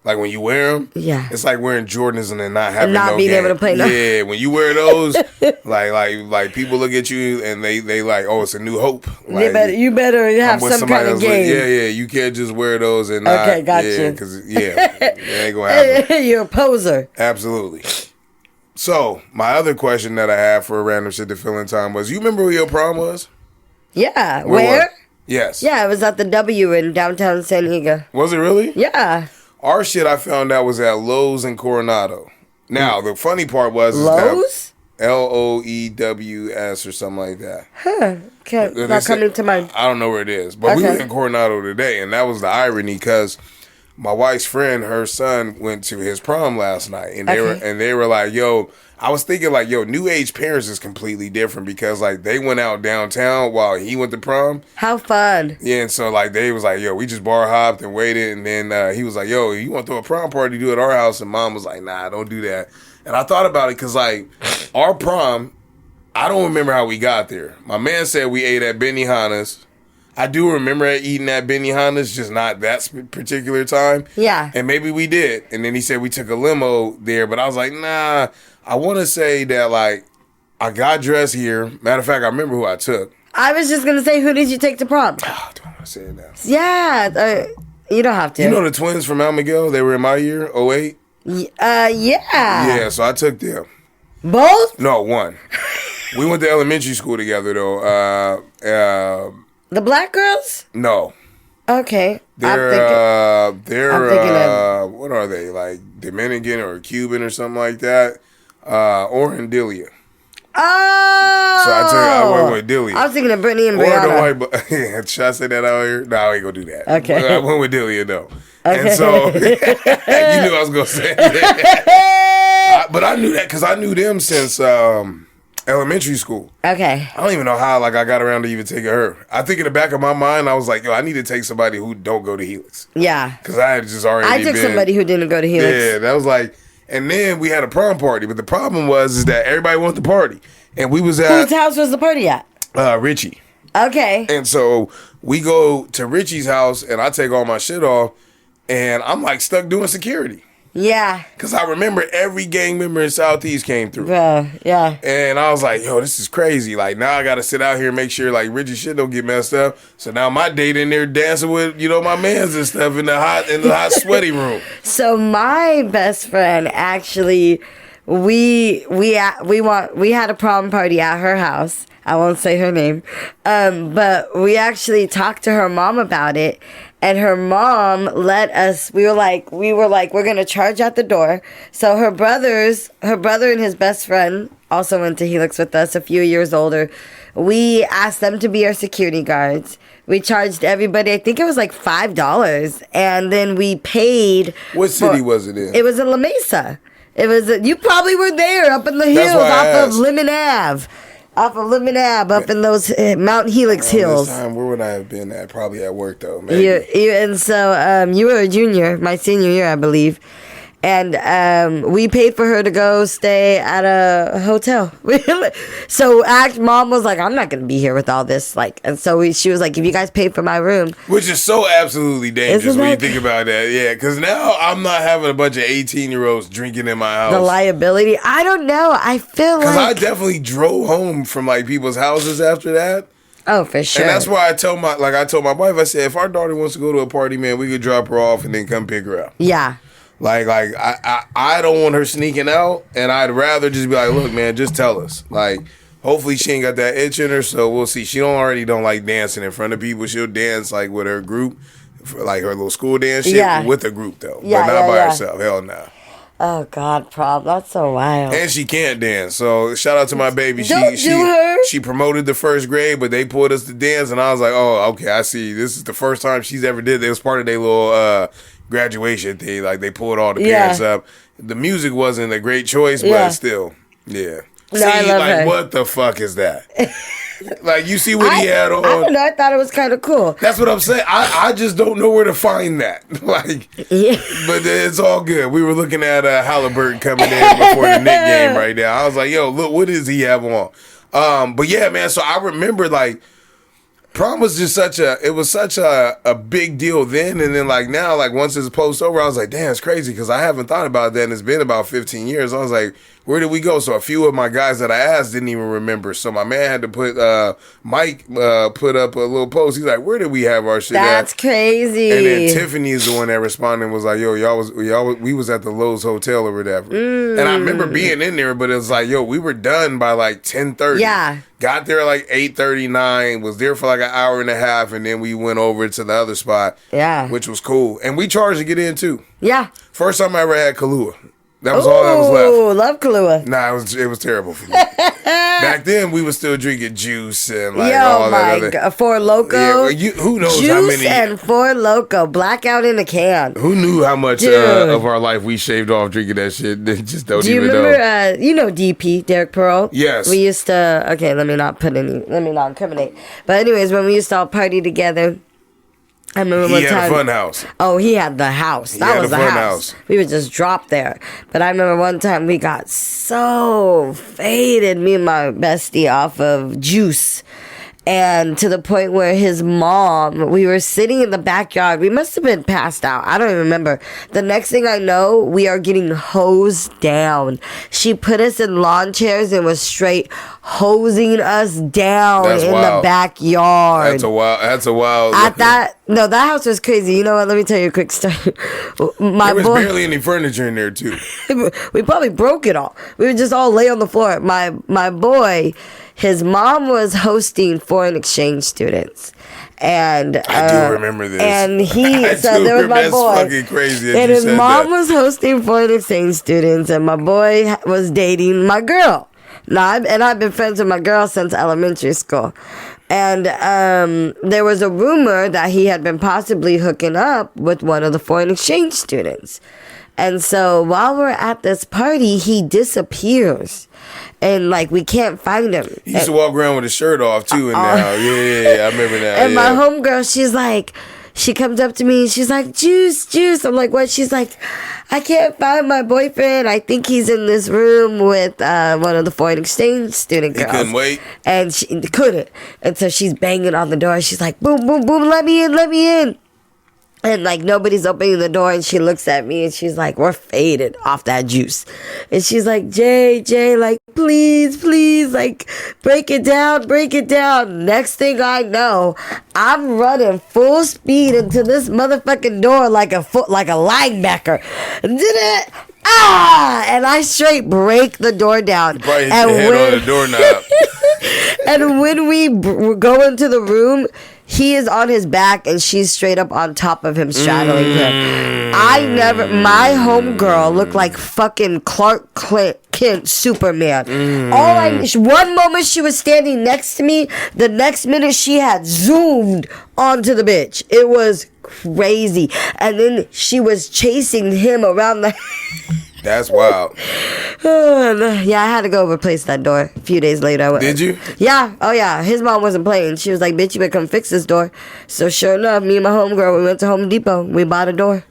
Like when you wear them, it's like wearing Jordans and then not having no being game. able to play. No. Yeah, when you wear those, like people look at you and they like, oh, it's a new hope. Like, you better have some kind of game. Yeah, you can't just wear those and not. Okay, got you. Because it ain't gonna happen. You're a poser. Absolutely. So my other question that I have for a random shit to fill in time was, you remember where your prom was? Yeah, where? Yes. Yeah, it was at the W in downtown San Diego. Was it really? Yeah. Our shit I found out was at Lowe's in Coronado. Now, the funny part was... Lowe's? Loews or something like that. Huh. Okay, not coming to mind. I don't know where it is. But we were in Coronado today, and that was the irony, because my wife's friend, her son, went to his prom last night. And they were like, yo... I was thinking like, yo, new age parents is completely different, because like they went out downtown while he went to prom. How fun. Yeah, and so like they was like, yo, we just bar hopped and waited, and then he was like, yo, you want to throw a prom party, do it at our house? And mom was like, nah, don't do that. And I thought about it, because like our prom, I don't remember how we got there. My man said we ate at Benihana's. I do remember eating at Benihana's, just not that particular time. Yeah. And maybe we did. And then he said we took a limo there, but I was like, nah. I want to say that, like, I got dressed here. Matter of fact, I remember who I took. I was just going to say, who did you take to prom? Oh, do I want to say it now? Yeah. You don't have to. You know the twins from Al Miguel? They were in my year, 08? Yeah. Yeah, so I took them. Both? No, one. We went to elementary school together, though. The black girls? No. Okay. They're what are they, like Dominican or Cuban or something like that? Oren Delia. Oh. So I went with Delia. I was thinking of Brittany and Brianna. Should I say that out here? No, I ain't gonna do that. Okay. But I went with Delia though. Okay. And so you knew I was gonna say that. But I knew that because I knew them since elementary school. Okay. I don't even know how I got around to even taking her. I think in the back of my mind I was like, yo, I need to take somebody who don't go to Helix. Yeah. Because I had just already I took somebody who didn't go to Helix. Yeah, that was like, and then we had a prom party, but the problem was that everybody wanted to party, and we was at whose house was the party at? Richie. Okay. And so we go to Richie's house, and I take all my shit off, and I'm like stuck doing security. Yeah. Because I remember every gang member in Southeast came through. Yeah. And I was like, yo, this is crazy. Like, now I got to sit out here and make sure, like, Richie's shit don't get messed up. So now my date in there dancing with, my mans and stuff in the hot sweaty room. So my best friend, actually, we had a prom party at her house. I won't say her name. But we actually talked to her mom about it. And her mom let us, we were like, we're going to charge at the door. So her brother and his best friend also went to Helix with us, a few years older. We asked them to be our security guards. We charged everybody, I think it was like $5. And then we paid. What city was it in? It was in La Mesa. It was, you probably were there up in the hills off of Lemon Ave. Off of Lemon Ave, up in those Mount Helix hills. This time, where would I have been at? Probably at work, though. Maybe. And so you were a junior, my senior year, I believe. And we paid for her to go stay at a hotel. So mom was like, I'm not going to be here with all this. Like, and so she was like, if you guys pay for my room. Which is so absolutely dangerous when you think about that. Yeah, because now I'm not having a bunch of 18-year-olds drinking in my house. The liability. I don't know. I feel like. Because I definitely drove home from like people's houses after that. Oh, for sure. And that's why I told my wife, I said, if our daughter wants to go to a party, man, we could drop her off and then come pick her up. Yeah. Like I don't want her sneaking out, and I'd rather just be like, look, man, just tell us. Like, hopefully she ain't got that itch in her, so we'll see. She don't like dancing in front of people. She'll dance like with her group, for like her little school dance shit with a group though, but not by herself. Hell no. Oh God, Prob, that's so wild. And she can't dance, so shout out to my baby. She promoted the first grade, but they pulled us to dance, and I was like, oh, okay, I see. This is the first time she's ever did. It was part of their little graduation thing. Like they pulled all the parents up. The music wasn't a great choice, but still, yeah. No, I love her. What the fuck is that? Like, you see what he had on? I don't know. I thought it was kind of cool. That's what I'm saying. I just don't know where to find that. Like, but it's all good. We were looking at Halliburton coming in before the Knicks game right now. I was like, yo, look, what does he have on? But yeah, man. So I remember like. Prom was just such a big deal then, and then like now, like once it's post over, I was like, damn, it's crazy because I haven't thought about that, and it's been about 15 years. I was like, where did we go? So a few of my guys that I asked didn't even remember. So my man had to put Mike put up a little post. He's like, where did we have our shit That's at? crazy. And then Tiffany is the one that responded and was like, yo, we was at the Lowe's Hotel or whatever. And I remember being in there, but it was like, yo, we were done by like 10:30. Yeah. Got there like 8:39, was there for like an hour and a half, and then we went over to the other spot. Yeah. Which was cool. And we charged to get in too. Yeah. First time I ever had Kahlua. That was all that was left. Oh, love Kahlua. Nah, it was terrible for me. Back then, we were still drinking juice and like all that other. God. Four Loko. Yeah, who knows juice how many. Juice and Four Loko. Blackout in a can. Who knew how much of our life we shaved off drinking that shit? They just don't even know. Do you remember, you know DP, Derek Pearl? Yes. We used to, okay, let me not incriminate. But anyways, when we used to all party together, I remember one time. He had a fun house. Oh, he had the house. That was the house. We would just drop there. But I remember one time we got so faded, me and my bestie, off of juice. And to the point where his mom, we were sitting in the backyard. We must have been passed out. I don't even remember. The next thing I know, we are getting hosed down. She put us in lawn chairs and was straight hosing us down the backyard. That's a wild. That house was crazy. You know what? Let me tell you a quick story. There was barely any furniture in there too. We probably broke it all. We would just all lay on the floor. My boy, his mom was hosting foreign exchange students. And I do remember this. And there was my boy. That's fucking crazy. And his mom was hosting foreign exchange students, and my boy was dating my girl. I've been friends with my girl since elementary school. And there was a rumor that he had been possibly hooking up with one of the foreign exchange students. And so while we're at this party, he disappears. And, like, we can't find him. He used to walk around with his shirt off, too, and now. Yeah, I remember that. And my homegirl, she's like, she comes up to me, and she's like, juice. I'm like, what? She's like, I can't find my boyfriend. I think he's in this room with one of the foreign exchange student girls. He couldn't wait? And she couldn't. And so she's banging on the door. She's like, boom, boom, boom, let me in. And, like, nobody's opening the door, and she looks at me, and she's like, we're faded off that juice. And she's like, Jay, like, please, like, break it down. Next thing I know, I'm running full speed into this motherfucking door like a linebacker. Did it? And I straight break the door down. You probably hit your head on the doorknob. And when we go into the room, he is on his back and she's straight up on top of him, straddling him. My homegirl looked like fucking Clark Kent Superman. One moment she was standing next to me, the next minute she had zoomed onto the bitch. It was crazy. And then she was chasing him around the... That's wild. Yeah, I had to go replace that door. A few days later, I went. Did you? Yeah. Oh, yeah. His mom wasn't playing. She was like, bitch, you better come fix this door. So, sure enough, me and my homegirl, we went to Home Depot. We bought a door.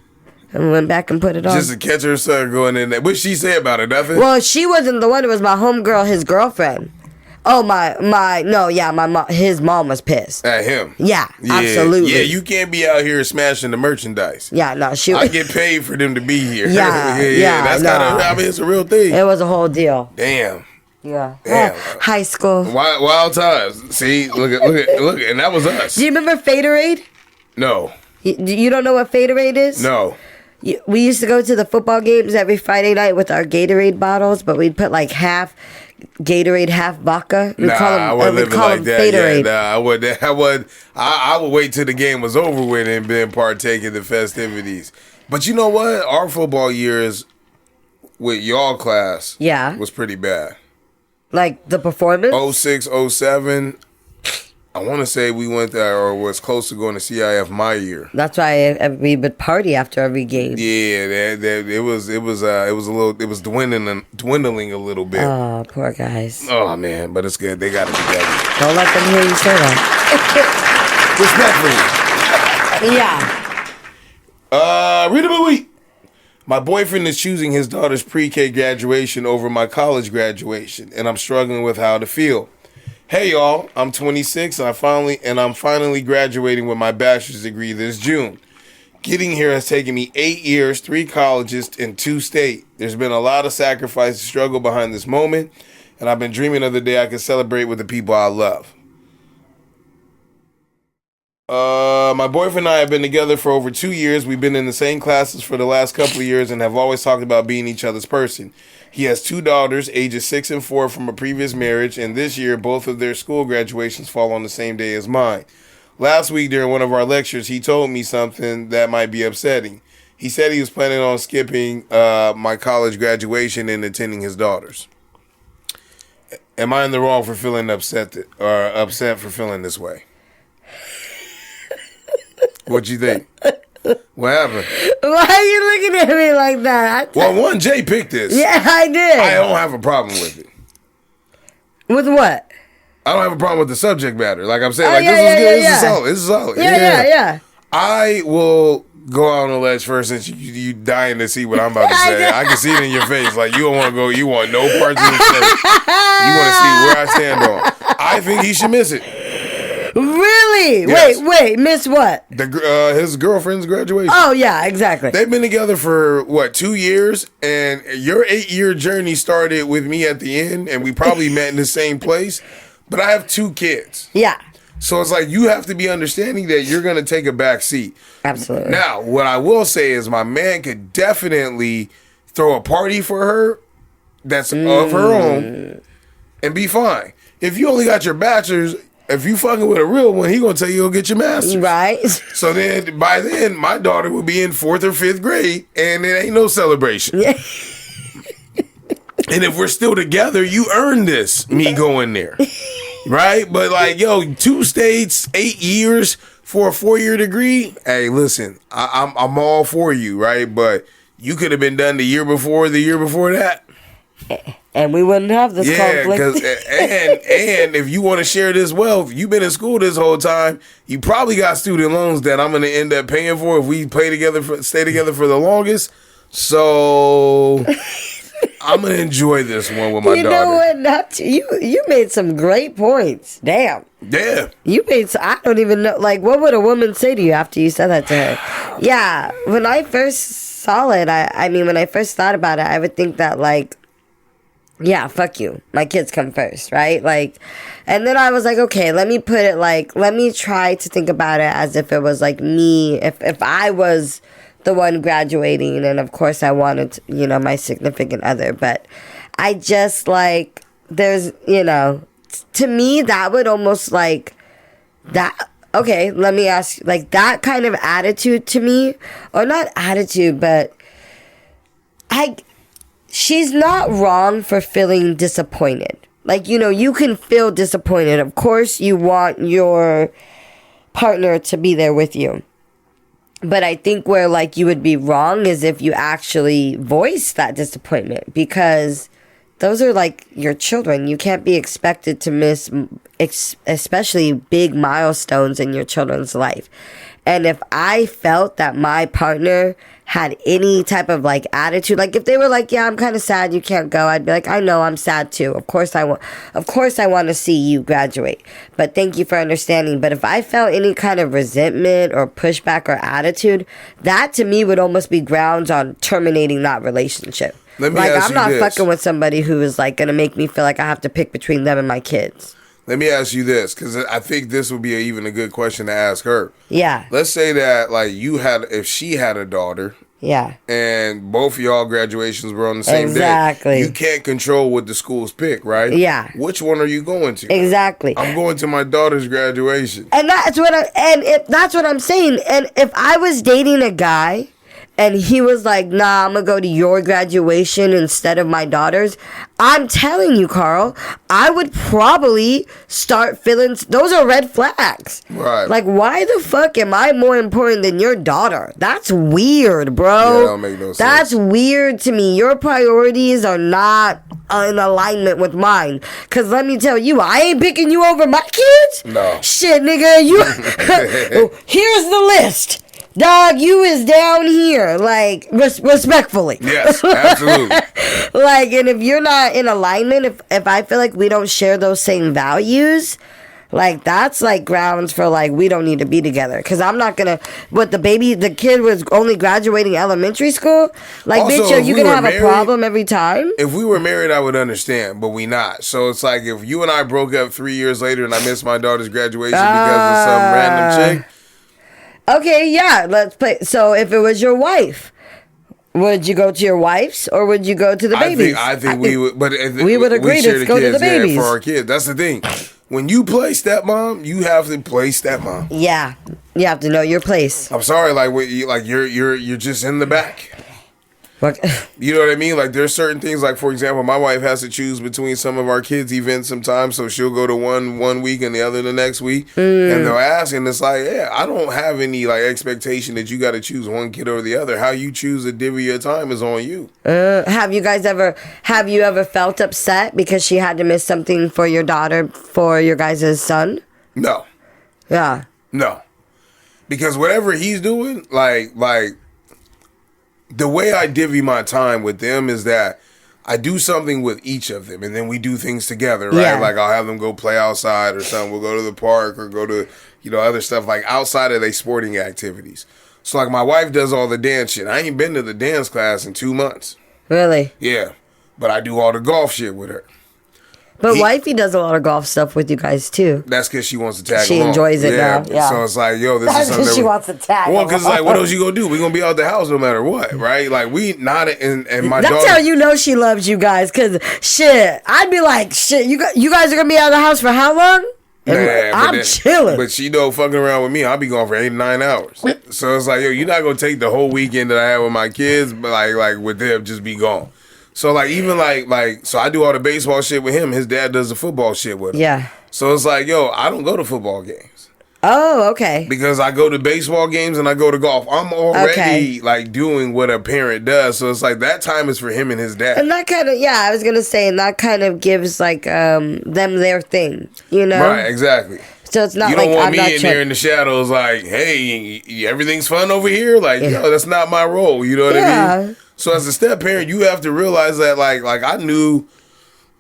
And we went back and put it on. Just to catch her son going in there. What'd she say about it? Nothing? Well, she wasn't the one. It was my homegirl, his girlfriend. Oh, his mom was pissed. At him? Yeah, absolutely. Yeah, you can't be out here smashing the merchandise. Yeah, no, I get paid for them to be here. Yeah. That's kind of, I mean, it's a real thing. It was a whole deal. Damn. Yeah. Damn. High school. Wild times. See, look at, and that was us. Do you remember Faderade? No. You don't know what Faderade is? No. We used to go to the football games every Friday night with our Gatorade bottles, but we'd put like half Gatorade, half vodka. I wouldn't live it like that. Faderade. Yeah, I would wait till the game was over with and then partake in the festivities. But you know what? Our football years with y'all class was pretty bad. Like the performance? 06, 07. I want to say we went there or was close to going to CIF my year. That's why we would party after every game. Yeah, it was dwindling a little bit. Oh, poor guys. Oh man, but it's good. They got to be better. Don't let them hear you say that. Respectfully. Read of the week. My boyfriend is choosing his daughter's pre-K graduation over my college graduation, and I'm struggling with how to feel. Hey y'all, I'm 26 and I'm finally graduating with my bachelor's degree this June. Getting here has taken me 8 years, 3 colleges, and 2 states. There's been a lot of sacrifice and struggle behind this moment, and I've been dreaming of the day I can celebrate with the people I love. My boyfriend and I have been together for over 2 years. We've been in the same classes for the last couple of years and have always talked about being each other's person. He has 2 daughters, ages 6 and 4 from a previous marriage, and this year both of their school graduations fall on the same day as mine. Last week during one of our lectures, he told me something that might be upsetting. He said he was planning on skipping my college graduation and attending his daughter's. Am I in the wrong for feeling upset for feeling this way? What you think? What happened? Why are you looking at me like that? Well, Jay picked this. Yeah, I did. I don't have a problem with it. With what? I don't have a problem with the subject matter. Like I'm saying, this is solid. This is solid. Yeah. I will go out on a ledge first since you dying to see what I'm about to say. I can see it in your face. Like you don't want to go. You want no parts of the story. You want to see where I stand on. I think he should miss it. Really? Yes. Wait, miss what? His girlfriend's graduation. Oh, yeah, exactly. They've been together for, 2 years? And your 8-year journey started with me at the end, and we probably met in the same place. But I have 2 kids. Yeah. So it's like you have to be understanding that you're going to take a back seat. Absolutely. Now, what I will say is my man could definitely throw a party for her that's of her own and be fine. If you only got your bachelor's, if you fucking with a real one, he gonna tell you go get your master's. Right. So then, by then, my daughter will be in 4th or 5th grade, and it ain't no celebration. Yeah. And if we're still together, you earned this, me going there. Right? But 2 states, 8 years for a 4-year degree. Hey, listen, I'm all for you, right? But you could have been done the year before that. And we wouldn't have this conflict. And if you want to share this wealth, you've been in school this whole time. You probably got student loans that I'm going to end up paying for if we stay together for the longest. So I'm going to enjoy this one with my daughter. You know what? You made some great points. Damn. Yeah. You made. I don't even know. Like, what would a woman say to you after you said that to her? Yeah. When I first saw it, when I first thought about it, I would think that yeah, fuck you. My kids come first, right? And then I was like, okay, let me put it let me try to think about it as if it was me, if I was the one graduating, and of course I wanted, my significant other, but I just there's, to me, that would almost that okay, let me ask, like, that kind of attitude to me, or not attitude, but she's not wrong for feeling disappointed. Like, you know, you can feel disappointed. Of course, you want your partner to be there with you. But I think where, like, you would be wrong is if you actually voice that disappointment, because those are, like, your children. You can't be expected to miss, especially big milestones in your children's life. And if I felt that my partner had any type of, like, attitude, like, if they were like, yeah, I'm kind of sad you can't go, I'd be like, I know, I'm sad too. Of course I want to see you graduate, but thank you for understanding. But if I felt any kind of resentment or pushback or attitude, that to me would almost be grounds on terminating that relationship. Let me like, ask I'm you not this. fucking with somebody who is, like, gonna make me feel like I have to pick between them and my kids. Let me ask you this, because I think this would be even a good question to ask her. Yeah. Let's say that, like, if she had a daughter, yeah, and both of y'all graduations were on the same exactly. day, you can't control what the schools pick, right? Yeah. Which one are you going to? Exactly. I'm going to my daughter's graduation. And that's what I'm saying. And if I was dating a guy and he was like, nah, I'm gonna go to your graduation instead of my daughter's, I'm telling you, Karl, I would probably start feeling, those are red flags. Right. Like, why the fuck am I more important than your daughter? That's weird, bro. Yeah, that don't make no sense. That's weird to me. Your priorities are not in alignment with mine. Cause let me tell you, I ain't picking you over my kids. No. Shit, nigga, here's the list. Dog, you is down here, like, respectfully. Yes, absolutely. Like, and if you're not in alignment, if I feel like we don't share those same values, like, that's, like, grounds for, like, we don't need to be together. Because I'm not going to, the kid was only graduating elementary school? Like, Also, bitch, are you going to have a problem every time? If we were married, I would understand, but we not. So it's like, if you and I broke up 3 years later and I missed my daughter's graduation because of some random chick. Okay, yeah, let's play. So if it was your wife, would you go to your wife's or would you go to the babies? I think we would, but we would agree to go to the babies. For our kids. That's the thing. When you play stepmom, you have to play stepmom. Yeah, you have to know your place. I'm sorry, you're just in the back. What? You know what I mean? Like, there's certain things, like, for example, my wife has to choose between some of our kids' events sometimes, so she'll go to one week and the other the next week, and they'll ask, and it's like, yeah, I don't have any, like, expectation that you got to choose one kid over the other. How you choose to divvy your time is on you. Have you ever felt upset because she had to miss something for your daughter, for your guys' son? No. Yeah. No. Because whatever he's doing, like, the way I divvy my time with them is that I do something with each of them, and then we do things together, right? Yeah. Like, I'll have them go play outside or something. We'll go to the park or go to, other stuff, like, outside of their sporting activities. So, like, my wife does all the dance shit. I ain't been to the dance class in 2 months. Really? Yeah. But I do all the golf shit with her. But wifey does a lot of golf stuff with you guys too. That's because she wants to tag She along. enjoys it now. Yeah. So it's like, yo, this That's is something because she wants to tag. Well, because like, what else you gonna do? We gonna be out the house no matter what, right? Like, we not and my That's daughter. how you know she loves you guys. Cause shit, I'd be like, shit, you guys are gonna be out of the house for how long? And I'm chilling. But she fucking around with me, I'll be gone for 8 to 9 hours. So it's like, yo, you're not gonna take the whole weekend that I have with my kids, but like with them, just be gone. So, like, even, like, so I do all the baseball shit with him. His dad does the football shit with him. Yeah. So, it's like, yo, I don't go to football games. Oh, okay. Because I go to baseball games and I go to golf. I'm already, like, doing what a parent does. So, it's like, that time is for him and his dad. And that kind of, I was going to say, and that kind of gives, like, them their thing, you know? Right, exactly. So, it's not you like don't want I'm me not in there in the shadows like, hey, everything's fun over here? Like, yo, that's not my role. You know what I mean? So as a step parent, you have to realize that, like I knew,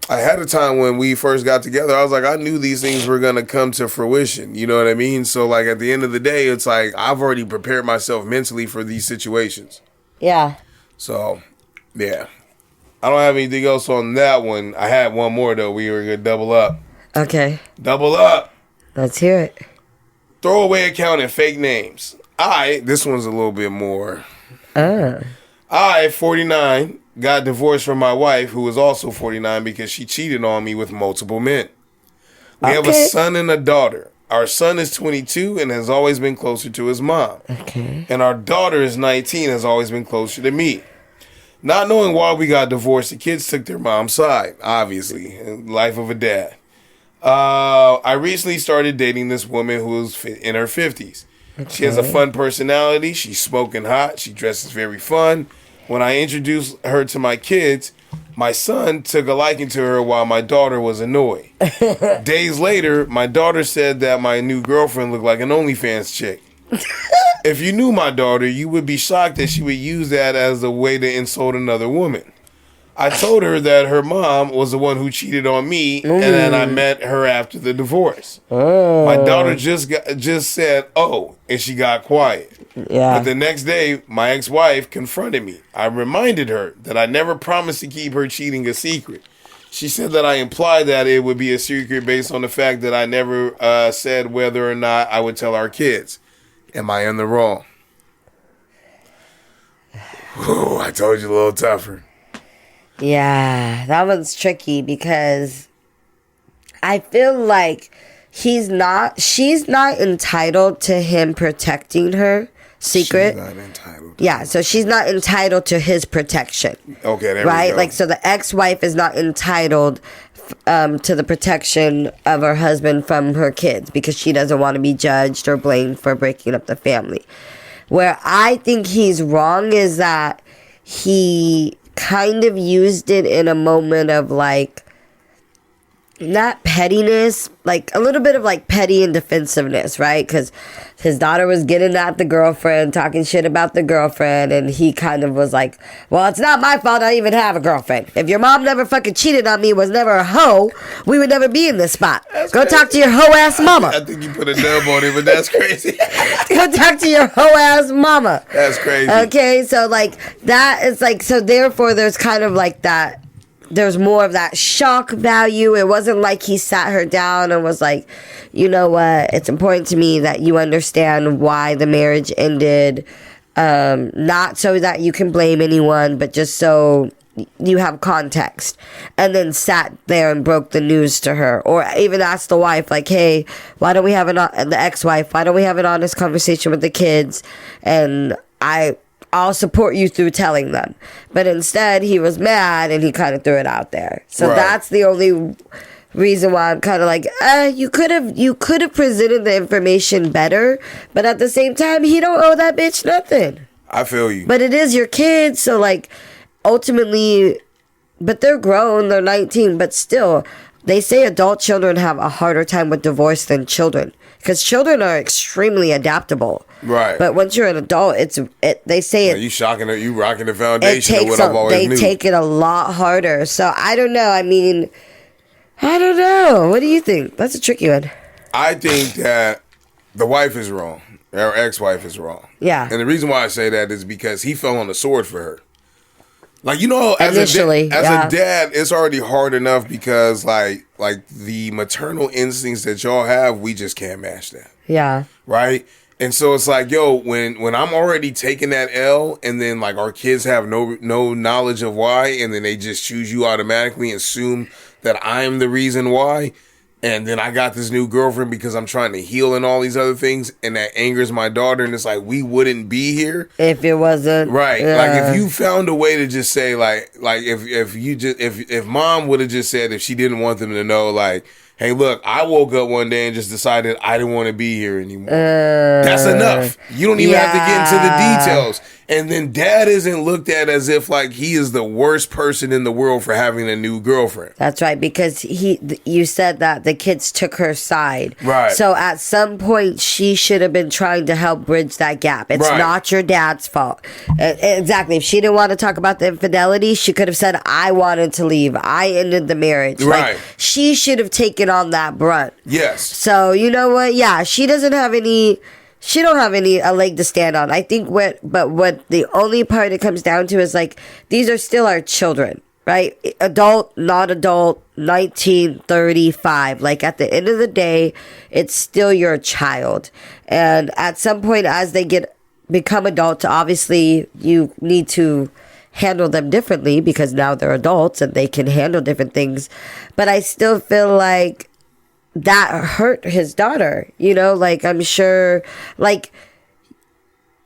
I had a time when we first got together, I was like, I knew these things were going to come to fruition. You know what I mean? So, like, at the end of the day, it's like, I've already prepared myself mentally for these situations. Yeah. So, yeah. I don't have anything else on that one. I had one more, though. We were going to double up. Okay. Double up. Let's hear it. Throwaway account and fake names. This one's a little bit more. I, 49, got divorced from my wife, who was also 49, because she cheated on me with multiple men. We have a son and a daughter. Our son is 22 and has always been closer to his mom. Okay. And our daughter is 19, has always been closer to me. Not knowing why we got divorced, the kids took their mom's side, obviously. Life of a dad. I recently started dating this woman who's in her 50s. Okay. She has a fun personality. She's smoking hot. She dresses very fun. When I introduced her to my kids, my son took a liking to her while my daughter was annoyed. Days later, my daughter said that my new girlfriend looked like an OnlyFans chick. If you knew my daughter, you would be shocked that she would use that as a way to insult another woman. I told her that her mom was the one who cheated on me, and then I met her after the divorce. My daughter just said, "Oh," and she got quiet. Yeah. But the next day, my ex-wife confronted me. I reminded her that I never promised to keep her cheating a secret. She said that I implied that it would be a secret based on the fact that I never said whether or not I would tell our kids. Am I in the wrong? Ooh, I told you a little tougher. Yeah, that one's tricky because I feel like she's not entitled to him protecting her secret. She's not entitled. Yeah, so she's not entitled to his protection. Okay, there right? we go. Like, so the ex-wife is not entitled to the protection of her husband from her kids because she doesn't want to be judged or blamed for breaking up the family. Where I think he's wrong is that he kind of used it in a moment of like, not pettiness, like a little bit of like petty and defensiveness, right? Because his daughter was getting at the girlfriend, talking shit about the girlfriend, and he kind of was like, well, it's not my fault I even have a girlfriend. If your mom never fucking cheated on me, was never a hoe, we would never be in this spot. That's Go crazy. Talk to your hoe-ass mama. I think you put a dub on it, but that's crazy. Go talk to your hoe-ass mama. That's crazy. Okay, so like, that is like, so therefore there's kind of like that, there's more of that shock value. It wasn't like he sat her down and was like, you know what, it's important to me that you understand why the marriage ended. Not so that you can blame anyone, but just so you have context. And then sat there and broke the news to her. Or even asked the wife, like, hey, why don't we have the ex-wife, why don't we have an honest conversation with the kids? And I'll support you through telling them. But instead, he was mad and he kind of threw it out there. So That's the only reason why I'm kind of like, you could have presented the information better, but at the same time, he don't owe that bitch nothing. I feel you. But it is your kids, so like, ultimately, but they're grown, they're 19, but still, they say adult children have a harder time with divorce than children. Because children are extremely adaptable. Right. But once you're an adult, they say it. You shocking it. You rocking the foundation of what I've always knew. They take it a lot harder. So I don't know. I mean, I don't know. What do you think? That's a tricky one. I think that the wife is wrong. Our ex-wife is wrong. Yeah. And the reason why I say that is because he fell on the sword for her. Like, you know, as a dad, it's already hard enough because like the maternal instincts that y'all have, we just can't match that. Yeah. Right? And so it's like, yo, when I'm already taking that L and then like our kids have no knowledge of why, and then they just choose you automatically and assume that I'm the reason why. And then I got this new girlfriend because I'm trying to heal and all these other things. And that angers my daughter. And it's like, we wouldn't be here if it wasn't. Right. Like if you found a way to just say like if mom would have just said, if she didn't want them to know, like, hey, look, I woke up one day and just decided I didn't want to be here anymore. That's enough. You don't even have to get into the details. And then dad isn't looked at as if like he is the worst person in the world for having a new girlfriend. That's right, because you said that the kids took her side. Right. So at some point she should have been trying to help bridge that gap. It's not your dad's fault. Exactly. If she didn't want to talk about the infidelity, she could have said, I wanted to leave. I ended the marriage. Right. Like, she should have taken on that brunt. Yes. So you know what? Yeah, she don't have any a leg to stand on. I think what the only part it comes down to is like, these are still our children, right? Adult, not adult, 19, 35. Like at the end of the day, it's still your child. And at some point as they become adults, obviously you need to handle them differently because now they're adults and they can handle different things. But I still feel like that hurt his daughter, you know, like, I'm sure, like,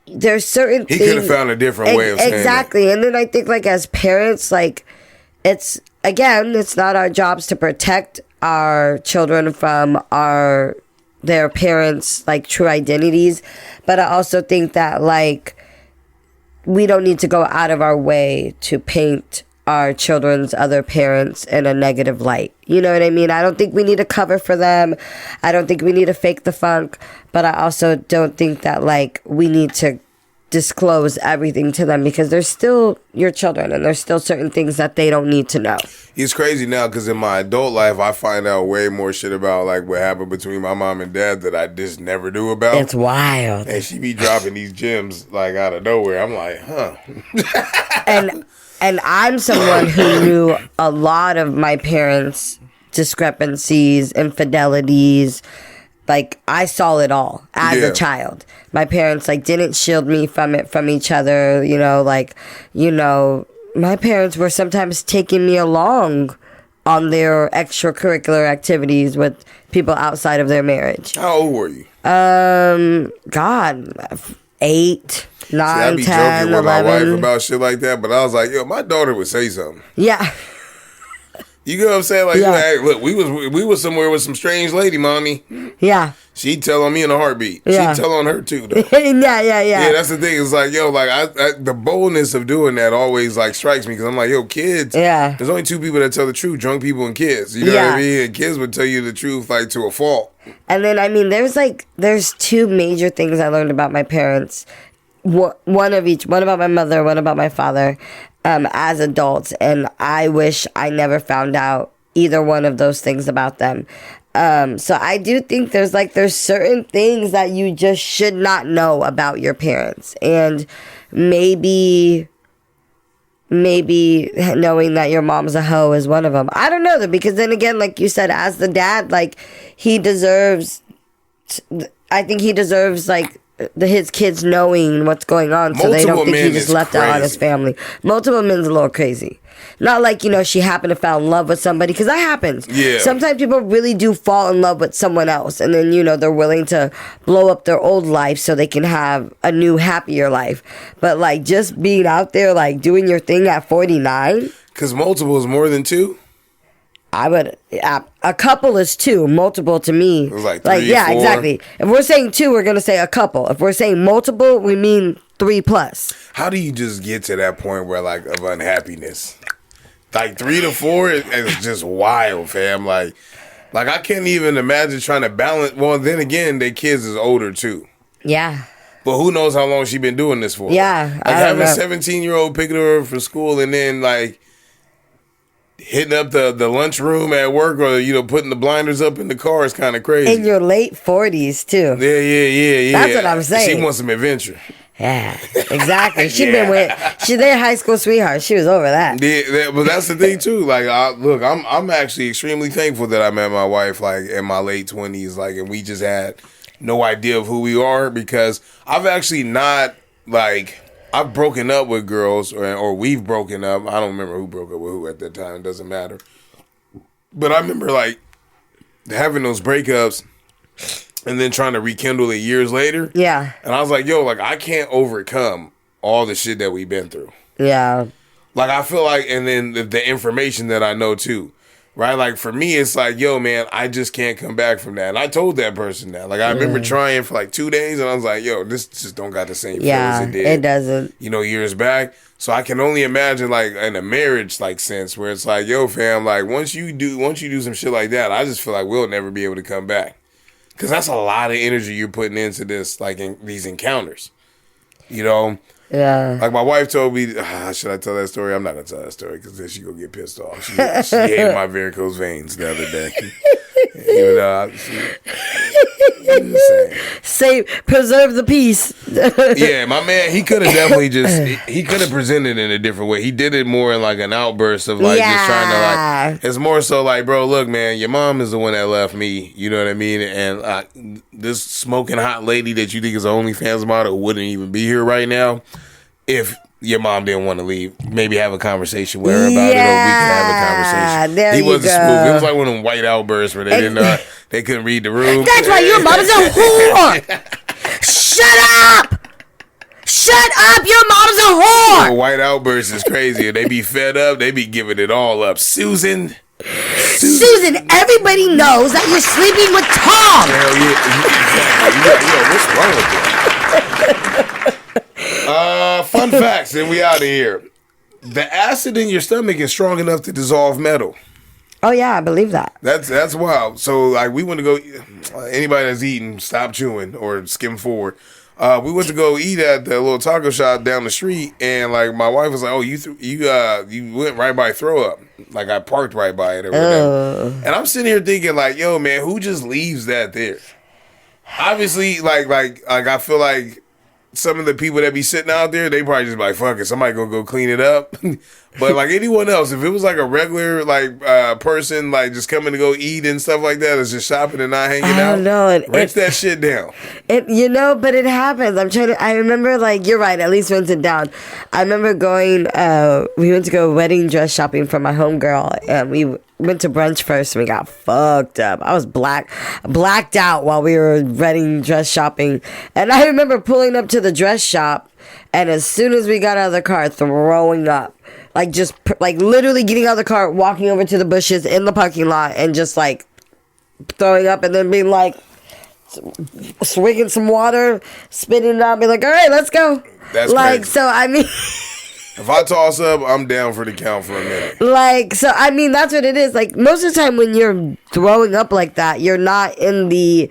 there's certain He things. could have found a different way of saying exactly. And then I think, like, as parents, like, it's not our jobs to protect our children from their parents' like true identities, but I also think that like we don't need to go out of our way to paint our children's other parents in a negative light. You know what I mean? I don't think we need to cover for them. I don't think we need to fake the funk, but I also don't think that like we need to disclose everything to them, because they're still your children and there's still certain things that they don't need to know. It's crazy now because in my adult life, I find out way more shit about like what happened between my mom and dad that I just never knew about. It's wild. And she be dropping these gems like out of nowhere. I'm like, huh. And I'm someone who knew a lot of my parents' discrepancies, infidelities. Like, I saw it all as a child. My parents, like, didn't shield me from each other, you know, like, you know, my parents were sometimes taking me along on their extracurricular activities with people outside of their marriage. How old were you? God, 8, 9, See, I be 10, joking with 11. my wife about shit like that, but I was like, yo, my daughter would say something. Yeah. You get what I'm saying? Like, Yeah. hey, look, we was somewhere with some strange lady, mommy. Yeah. She'd tell on me in a heartbeat. Yeah. She'd tell on her too, though. Yeah. Yeah, that's the thing. It's like, yo, like the boldness of doing that always like strikes me because I'm like, yo, kids. Yeah. There's only 2 people that tell the truth: drunk people and kids. You know what I mean? And kids would tell you the truth like to a fault. And then I mean, there's 2 major things I learned about my parents. One of each. One about my mother. One about my father. As adults, and I wish I never found out either one of those things about them. So I do think there's certain things that you just should not know about your parents, and maybe knowing that your mom's a hoe is one of them. I don't know though, because then again, like you said, as the dad, like I think he deserves like his kids knowing what's going on, so they don't think he just left out on his family. Multiple men's a little crazy. Not like, you know, she happened to fall in love with somebody, because that happens. Yeah. Sometimes people really do fall in love with someone else, and then, you know, they're willing to blow up their old life so they can have a new, happier life. But like just being out there, like doing your thing at 49. Because multiple is more than 2. I would. A couple is 2. Multiple to me, It was like 3, yeah, 4. exactly. If we're saying 2, we're gonna say a couple. If we're saying multiple, we mean 3+. How do you just get to that point where like of unhappiness? Like 3 to 4 is just wild, fam. Like I can't even imagine trying to balance. Well, then again, their kids is older too. Yeah. But who knows how long she been doing this for? Yeah, Like I don't having know. a 17-year-old picking her up from school and then like hitting up the lunchroom at work, or you know, putting the blinders up in the car is kind of crazy. In your late 40s too. Yeah. That's what I'm saying. She wants some adventure. Yeah, exactly. She's their high school sweetheart. She was over that. Yeah, but that's the thing too. Like, I'm actually extremely thankful that I met my wife like in my late 20s, like, and we just had no idea of who we are, because I've actually not like I've broken up with girls or we've broken up. I don't remember who broke up with who at that time. It doesn't matter. But I remember like having those breakups and then trying to rekindle it years later. Yeah. And I was like, yo, like I can't overcome all the shit that we've been through. Yeah. Like I feel like, and then the information that I know too. Right? Like for me, it's like, yo, man, I just can't come back from that. And I told that person that. Like I remember trying for like 2 days and I was like, yo, this just don't got the same feel as it did. It doesn't. You know, years back. So I can only imagine like in a marriage like sense where it's like, yo, fam, like once you do some shit like that, I just feel like we'll never be able to come back. Cause that's a lot of energy you're putting into this, like in these encounters. You know? Yeah. Like my wife told me, should I tell that story? I'm not gonna tell that story because then she gonna get pissed off. She hated my varicose veins the other day. Even though I'm just saying. Preserve the peace. Yeah, my man, he could have definitely he could have presented it in a different way. He did it more in like an outburst of like just trying to like. It's more so like, bro, look, man, your mom is the one that left me. You know what I mean? And this smoking hot lady that you think is an OnlyFans model wouldn't even be here right now if your mom didn't want to leave. Maybe have a conversation with her about it, or we can have a conversation. There He you wasn't go. smooth. It was like one of them white outbursts where they They couldn't read the room. That's why your mom is a whore. Shut up. Shut up. Your mom's a whore. The white outburst is crazy. They be fed up. They be giving it all up. Susan, everybody knows that you're sleeping with Tom. Hell yeah. What's wrong with that? Fun facts, and we out of here. The acid in your stomach is strong enough to dissolve metal. Oh yeah, I believe that. That's wild. So like we went to go. Anybody that's eating, stop chewing or skim forward. We went to go eat at the little taco shop down the street, and like my wife was like, "Oh, you went right by throw up." Like I parked right by it or whatever. And I'm sitting here thinking like, "Yo, man, who just leaves that there?" Obviously, like I feel like some of the people that be sitting out there, they probably just be like, "Fuck it, somebody gonna go clean it up." But like anyone else, if it was like a regular like person like just coming to go eat and stuff like that, it's just shopping and not hanging out. Rinse that shit down. But it happens. I remember like you're right. At least rinse it down. I remember going. We went to go wedding dress shopping for my homegirl, and we went to brunch first and we got fucked up. I was blacked out while we were wedding dress shopping, and I remember pulling up to the dress shop, and as soon as we got out of the car, throwing up. Like, just, like, literally getting out of the car, walking over to the bushes in the parking lot, and just, like, throwing up, and then being, like, swigging some water, spitting it out, being like, all right, let's go. That's like, crazy. So, I mean... If I toss up, I'm down for the count for a minute. Like, so, I mean, that's what it is. Like, most of the time when you're throwing up like that, you're not in the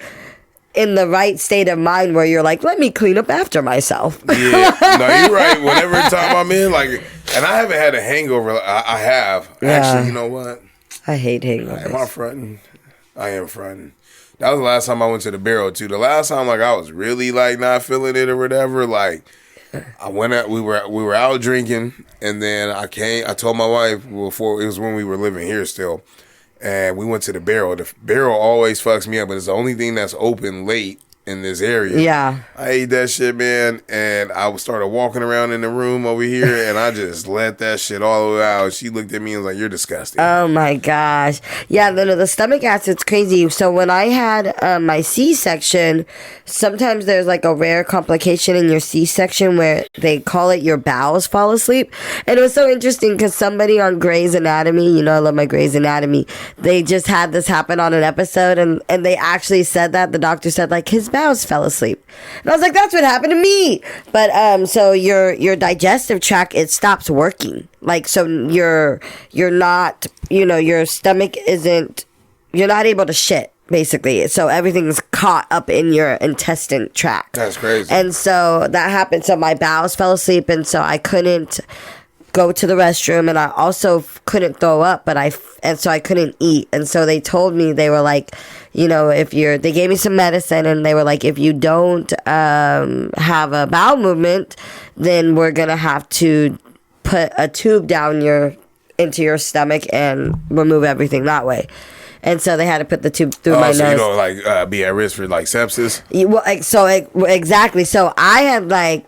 right state of mind where you're like, let me clean up after myself. Yeah, no, you're right. Whenever time I'm in, like, and I haven't had a hangover. I have. Yeah. Actually, you know what? I hate hangovers. Am I fronting? I am fronting. That was the last time I went to the Barrel, too. The last time, like, I was really, like, not feeling it or whatever, like, I went out, we were out drinking, and then I told my wife before, it was when we were living here still, and we went to the Barrel. The Barrel always fucks me up, but it's the only thing that's open late in this area. Yeah. I ate that shit, man, and I started walking around in the room over here, and I just let that shit all the way out. She looked at me and was like, you're disgusting. Oh, my gosh. Yeah, the stomach acid's crazy. So when I had my C-section, sometimes there's like a rare complication in your C-section where they call it your bowels fall asleep. And it was so interesting because somebody on Grey's Anatomy, you know I love my Grey's Anatomy, they just had this happen on an episode, and they actually said that. The doctor said, like, his bowels fell asleep. And I was like, that's what happened to me. But so your digestive tract, it stops working. Like, so you're not, your stomach isn't, you're not able to shit, basically. So everything's caught up in your intestine tract. That's crazy. And so that happened. So my bowels fell asleep, and so I couldn't go to the restroom, and I also couldn't throw up, and so I couldn't eat. And so they told me, they were like, they gave me some medicine, and they were like, if you don't have a bowel movement, then we're gonna have to put a tube down into your stomach and remove everything that way. And so they had to put the tube through my nose. So you don't be at risk for like sepsis? Exactly. So I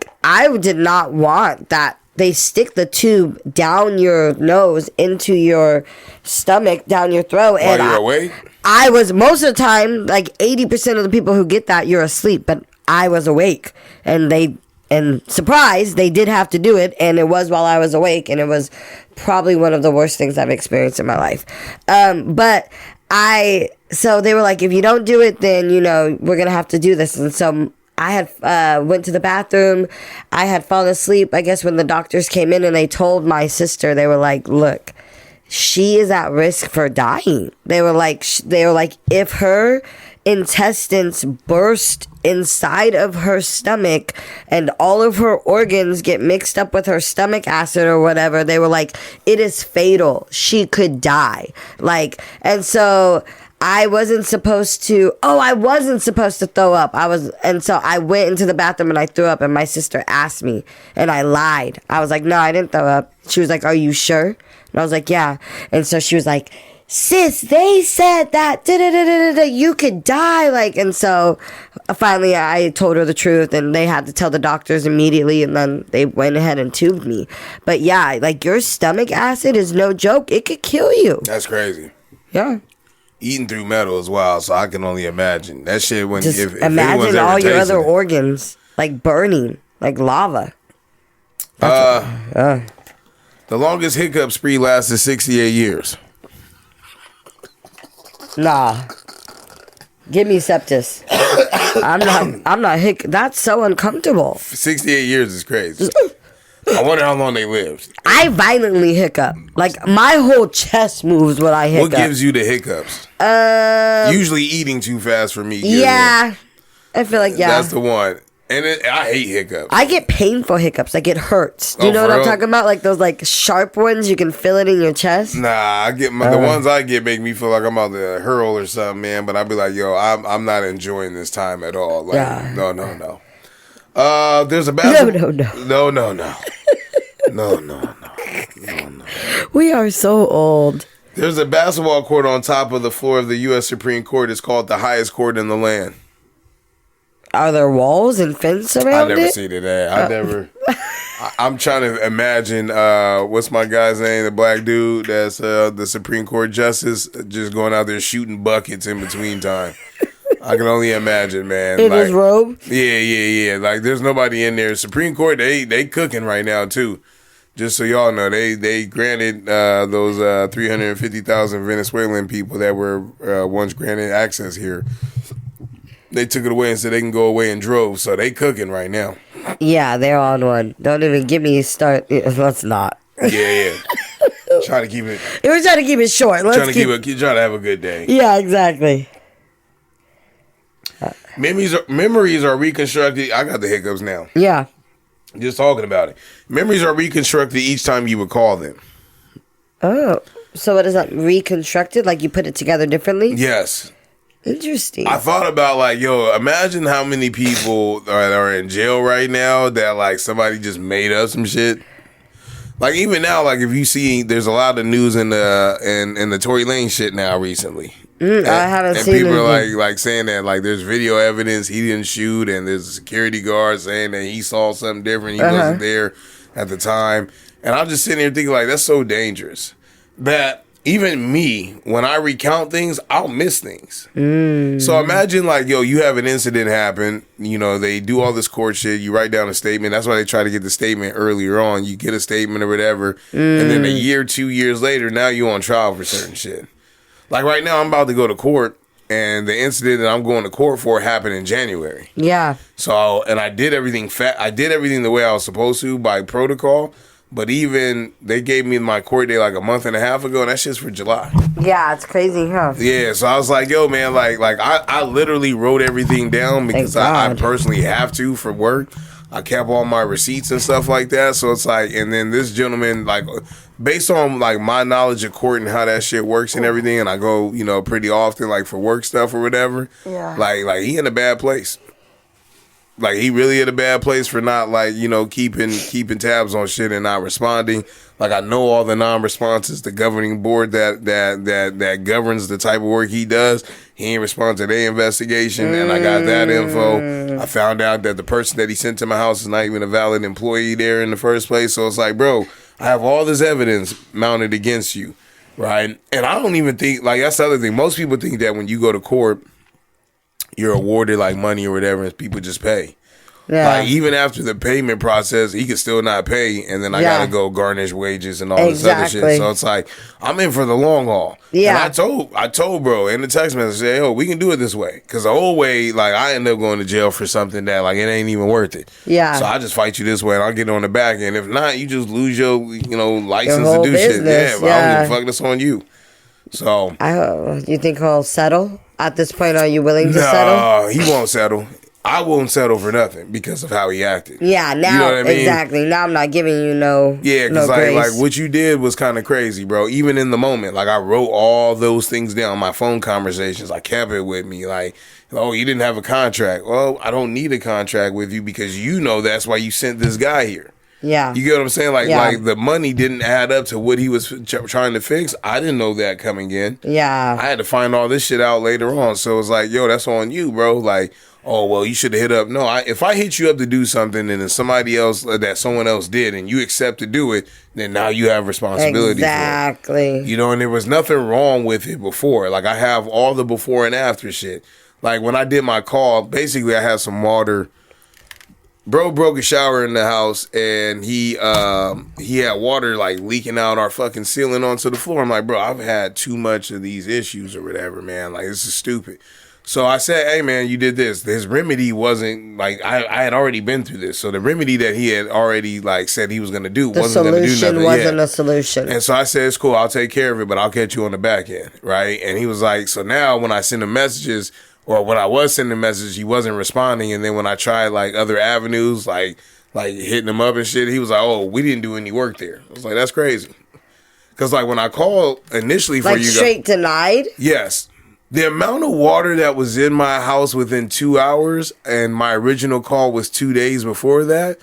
did not want that. They stick the tube down your nose into your stomach, down your throat. While you're awake? I was, most of the time, like 80% of the people who get that, you're asleep. But I was awake. And surprise, they did have to do it. And it was while I was awake. And it was probably one of the worst things I've experienced in my life. So they were like, if you don't do it, then, we're going to have to do this. And so I had went to the bathroom. I had fallen asleep, I guess, when the doctors came in, and they told my sister, they were like, look, she is at risk for dying. They were like, if her intestines burst inside of her stomach and all of her organs get mixed up with her stomach acid or whatever, they were like, it is fatal. She could die. And so I wasn't supposed to throw up. And so I went into the bathroom and I threw up, and my sister asked me, and I lied. I was like, no, I didn't throw up. She was like, are you sure? And I was like, yeah. And so she was like, sis, they said that you could die. And so finally I told her the truth, and they had to tell the doctors immediately, and then they went ahead and tubed me. But yeah, your stomach acid is no joke. It could kill you. That's crazy. Yeah. Eating through metal is wild, so I can only imagine that shit. When Just if imagine all your other it. organs like burning, like lava. The longest hiccup spree lasted 68 years. Nah. Give me septus. I'm not that's so uncomfortable. 68 years is crazy. I wonder how long they lived. I violently hiccup. Like my whole chest moves when I hiccup. What gives you the hiccups? Usually eating too fast for me. Yeah. I feel like That's the one. And I hate hiccups. I get painful hiccups. Like it hurts. Do you know what I'm talking about? Like those like sharp ones. You can feel it in your chest. Nah, I get the ones I get make me feel like I'm about to hurl or something, man. But I'd be like, yo, I'm not enjoying this time at all. Like, no. There's a basketball. No. We are so old. There's a basketball court on top of the floor of the U.S. Supreme Court. It's called the highest court in the land. Are there walls and fence around it? I never seen it. I never. I'm trying to imagine. What's my guy's name? The black dude that's the Supreme Court justice, just going out there shooting buckets in between time. I can only imagine, man. In his robe? Yeah. Like, there's nobody in there. Supreme Court, they cooking right now too. Just so y'all know, they granted those 350,000 Venezuelan people that were once granted access here. They took it away and said they can go away in droves, so they cooking right now. Yeah, they're on one. Don't even get me start. Let's not. Yeah. Try to keep it. We're trying to keep it short. Trying to have a good day. Yeah, exactly. Memories are reconstructed. I got the hiccups now. Yeah. Just talking about it. Memories are reconstructed each time you recall them. Oh, so what is that? Reconstructed? Like you put it together differently? Yes. Interesting. I thought about like, yo, imagine how many people are in jail right now that like somebody just made up some shit. Like even now, like if you see, there's a lot of news in the Tory Lane shit now recently. I haven't seen it. And people are like saying that like there's video evidence he didn't shoot, and there's a security guard saying that he saw something different. He wasn't there at the time. And I'm just sitting here thinking like that's so dangerous that even me, when I recount things, I'll miss things. So imagine like, yo, you have an incident happen. You know, they do all this court shit. You write down a statement. That's why they try to get the statement earlier on. You get a statement or whatever. And then a year, 2 years later, now you're on trial for certain shit. Like right now, I'm about to go to court. And the incident that I'm going to court for happened in January. Yeah. So, and I did everything I did everything the way I was supposed to by protocol. But even they gave me my court date like a month and a half ago, and that shit's for July. Yeah, it's crazy, huh? Yeah, so I was like, yo, man, like I literally wrote everything down because I personally have to for work. I kept all my receipts and stuff like that. So it's like, and then this gentleman, like, based on like my knowledge of court and how that shit works and everything, and I go, you know, pretty often like for work stuff or whatever. Yeah. Like he in a bad place. Like he really in a bad place for not like, you know, keeping tabs on shit and not responding. Like I know all the non-responses, the governing board that governs the type of work he does. He ain't respond to their investigation, and I got that info. I found out that the person that he sent to my house is not even a valid employee there in the first place. So it's like, bro, I have all this evidence mounted against you, right? And I don't even think, like, that's the other thing. Most people think that when you go to court, you're awarded like money or whatever, and people just pay. Yeah. Like even after the payment process, he could still not pay, and then I gotta go garnish wages and all this other shit. So it's like I'm in for the long haul. Yeah. And I told bro in the text message, say, "Yo, we can do it this way," because the old way, like I end up going to jail for something that like it ain't even worth it. Yeah. So I just fight you this way, and I'll get on the back end. If not, you just lose your license to do shit. Yeah, but I don't give a fuck. That's on you. So you think he'll settle? At this point, are you willing to settle? He won't settle. I won't settle for nothing because of how he acted. Yeah, now, you know what I mean? Exactly. Now I'm not giving you no. Yeah, because like what you did was kind of crazy, bro. Even in the moment, like I wrote all those things down. My phone conversations, I kept it with me. Like, oh, you didn't have a contract. Well, I don't need a contract with you because you know that's why you sent this guy here. Yeah. You get what I'm saying? Like the money didn't add up to what he was trying to fix. I didn't know that coming in. Yeah. I had to find all this shit out later on. So it's like, yo, that's on you, bro. Like, oh, well, you should have hit up. No, if I hit you up to do something and then somebody else that someone else did and you accept to do it, then now you have responsibility exactly. for it. You know, and there was nothing wrong with it before. Like, I have all the before and after shit. Like, when I did my call, basically I had some water. Bro broke a shower in the house, and he had water like leaking out our fucking ceiling onto the floor. I'm like, bro, I've had too much of these issues or whatever, man. Like, this is stupid. So I said, hey, man, you did this. His remedy wasn't like I had already been through this. So the remedy that he had already like said he was going to do wasn't going to do nothing. The solution wasn't a solution. And so I said, it's cool. I'll take care of it, but I'll catch you on the back end, right? And he was like, so now when I send him messages. Or when I was sending messages, he wasn't responding. And then when I tried like other avenues, like hitting him up and shit, he was like, "Oh, we didn't do any work there." I was like, "That's crazy." Because like when I called initially for like you, straight denied. Yes, the amount of water that was in my house within 2 hours, and my original call was 2 days before that,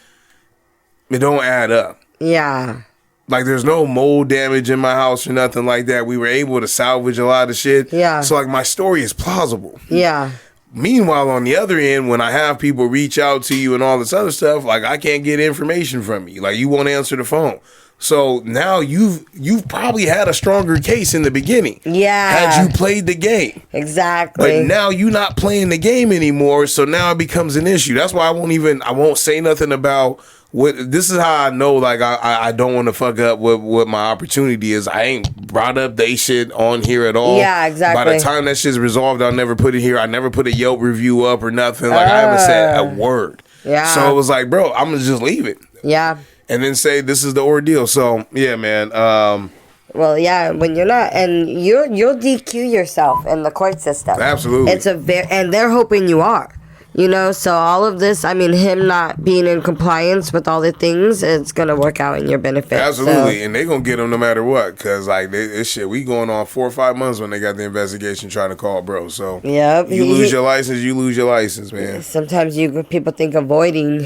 it don't add up. Yeah. Like, there's no mold damage in my house or nothing like that. We were able to salvage a lot of shit. Yeah. So, like, my story is plausible. Yeah. Meanwhile, on the other end, when I have people reach out to you and all this other stuff, like, I can't get information from you. Like, you won't answer the phone. So now you've probably had a stronger case in the beginning. Yeah. Had you played the game. Exactly. But now you're not playing the game anymore, so now it becomes an issue. That's why I won't say nothing about this is how I know, like, I don't want to fuck up what my opportunity is. I ain't brought up they shit on here at all. Yeah, exactly. By the time that shit's resolved, I'll never put it here. I never put a Yelp review up or nothing. Like, I haven't said a word. Yeah. So it was like, bro, I'm going to just leave it. Yeah. And then say, this is the ordeal. So, yeah, man. Well, yeah, when you're not, and you'll DQ yourself in the court system. Absolutely. And they're hoping you are. You know, so all of this, I mean, him not being in compliance with all the things, it's going to work out in your benefit. Absolutely. So. And they're going to get him no matter what. Because, like, this shit, we going on 4 or 5 months when they got the investigation trying to call bro. So, yep. You lose your license, man. Sometimes people think avoiding,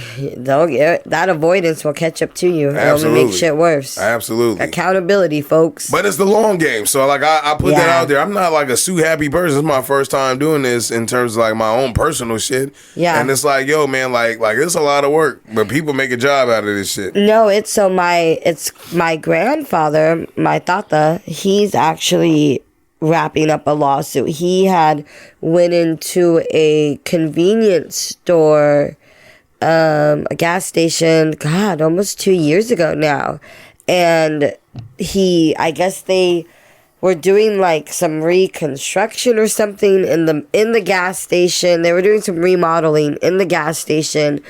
that avoidance will catch up to you. Absolutely. It'll make shit worse. Absolutely. Accountability, folks. But it's the long game. So, like, I put that out there. I'm not, like, a sue-happy person. It's my first time doing this in terms of, like, my own personal shit. Yeah. And it's like, yo, man, like it's a lot of work, but people make a job out of this shit. No, it's my grandfather, my tata, he's actually wrapping up a lawsuit. He had went into a convenience store, a gas station, God, almost 2 years ago now. And I guess they were doing like some reconstruction or something in the gas station. They were doing some remodeling in the gas station,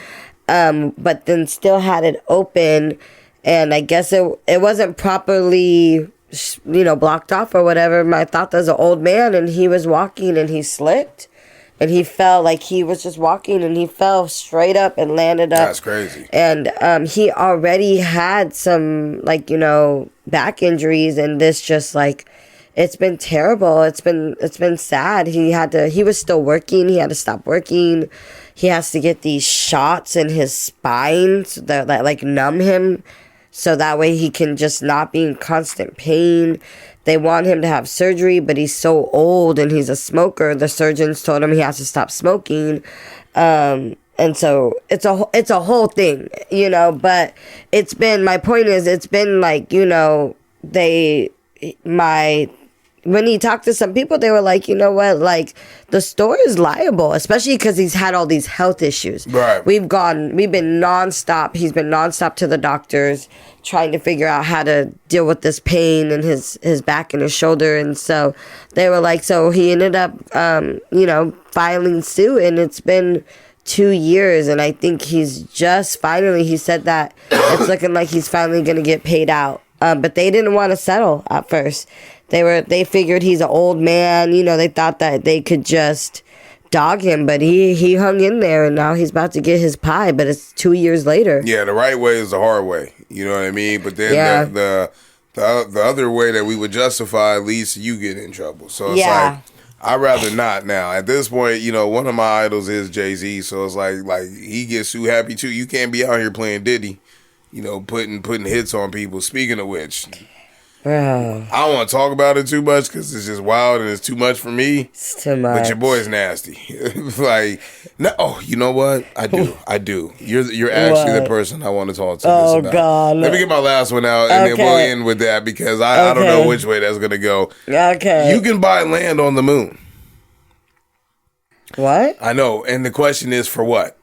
but then still had it open, and I guess it wasn't properly, blocked off or whatever. My tata's an old man, and he was walking and he slipped, and he fell. Like, he was just walking and he fell straight up and landed up. That's crazy. And he already had some back injuries, and this just like. It's been terrible. It's been sad. He was still working. He had to stop working. He has to get these shots in his spine so that like numb him, so that way he can just not be in constant pain. They want him to have surgery, but he's so old and he's a smoker. The surgeons told him he has to stop smoking. And so it's a whole thing, but my point is, it's been like, when he talked to some people, they were like, you know what, like, the store is liable, especially because he's had all these health issues. Right. We've been nonstop. He's been nonstop to the doctors trying to figure out how to deal with this pain in his back and his shoulder. And so they were like, so he ended up, filing suit, and it's been 2 years. And I think he said that it's looking like he's finally going to get paid out. But they didn't want to settle at first. They figured he's an old man, they thought that they could just dog him, but he hung in there, and now he's about to get his pie, but it's 2 years later. Yeah, the right way is the hard way. You know what I mean? But then the other way that we would justify leads to you getting in trouble. So it's like, I'd rather not now. At this point, one of my idols is Jay-Z, so it's like he gets too happy too. You can't be out here playing Diddy, putting hits on people. Speaking of which... Bro. I don't want to talk about it too much because it's just wild and it's too much for me. It's too much. But your boy's nasty. Like, no. Oh, you know what? I do. You're actually the person I want to talk to. Oh, this about. God. Let me get my last one out, and then we'll end with that because I don't know which way that's gonna go. Okay. You can buy land on the moon. What? I know, and the question is for what?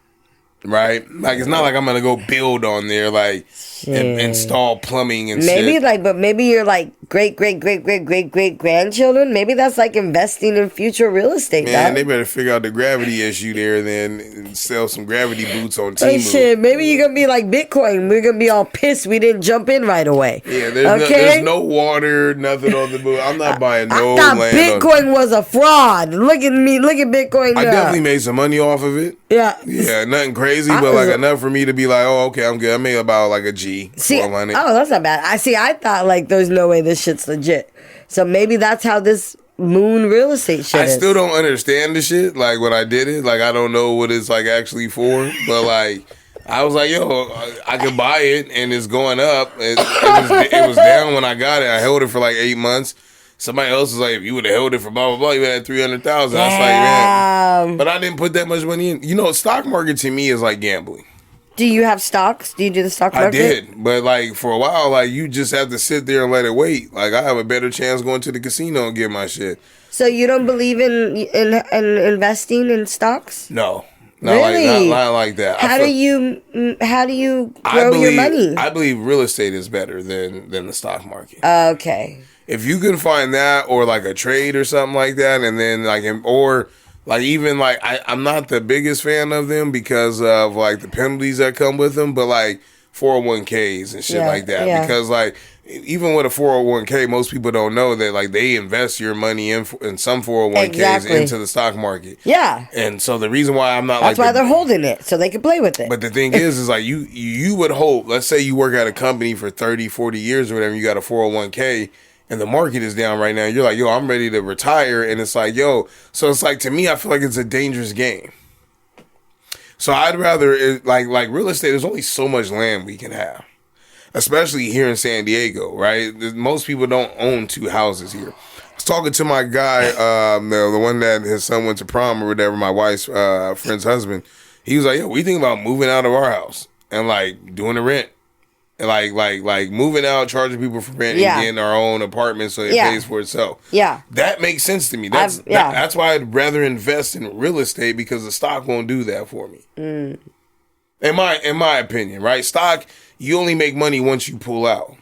Right? Like, it's not like I'm gonna go build on there, like, and install plumbing and maybe shit. but maybe you're like great grandchildren. Maybe that's like investing in future real estate. Man, they better figure out the gravity issue there, then and sell some gravity boots on Hey, Temu. shit, maybe you're gonna be like Bitcoin. We're gonna be all pissed we didn't jump in right away. Yeah, there's no water, nothing on the moon. I'm not buying no I thought land. Bitcoin was a fraud. Look at me. Look at Bitcoin now. I definitely made some money off of it. Yeah. Yeah, nothing crazy, but like enough for me to be like, oh, okay, I'm good. I made about like a G. See, 400. oh, that's not bad. I thought like there's no way this shit's legit. So maybe that's how this moon real estate shit I is. still don't understand the shit. Like when I did it, like I don't know what it's like actually for. But like I was like, yo, I could buy it and it's going up. It was down when I got it. I held it for like 8 months. Somebody else was like, if you would have held it for blah blah blah, you had 300,000. I was like, man, but I didn't put that much money in. You know, stock market to me is like gambling. Do you have stocks? Do you do the stock market? I did, but like for a while, like you just have to sit there and let it wait. Like I have a better chance going to the casino and get my shit. So you don't believe in investing in stocks? No, not really? not like that. How do you grow your money? I believe real estate is better than the stock market. Okay. If you can find that or like a trade or something like that, and then like or like even like I'm not the biggest fan of them because of like the penalties that come with them, but like 401ks and shit like that. Yeah. Because like even with a 401k, most people don't know that like they invest your money in some 401ks into the stock market. Yeah. And so the reason why I'm not that's why they're holding it so they can play with it. But the thing is like you would hope, let's say you work at a company for 30, 40 years or whatever, you got a 401k. And the market is down right now. You're like, yo, I'm ready to retire. And it's like, yo. So it's like, to me, I feel like it's a dangerous game. So I'd rather, like real estate, there's only so much land we can have. Especially here in San Diego, right? Most people don't own 2 houses here. I was talking to my guy, the one that his son went to prom or whatever, my wife's friend's husband. He was like, yo, we think about moving out of our house and like doing the rent. Like moving out, charging people for rent, and getting our own apartment so it pays for itself. Yeah, that makes sense to me. That's why I'd rather invest in real estate because the stock won't do that for me. In my opinion, right? Stock, you only make money once you pull out.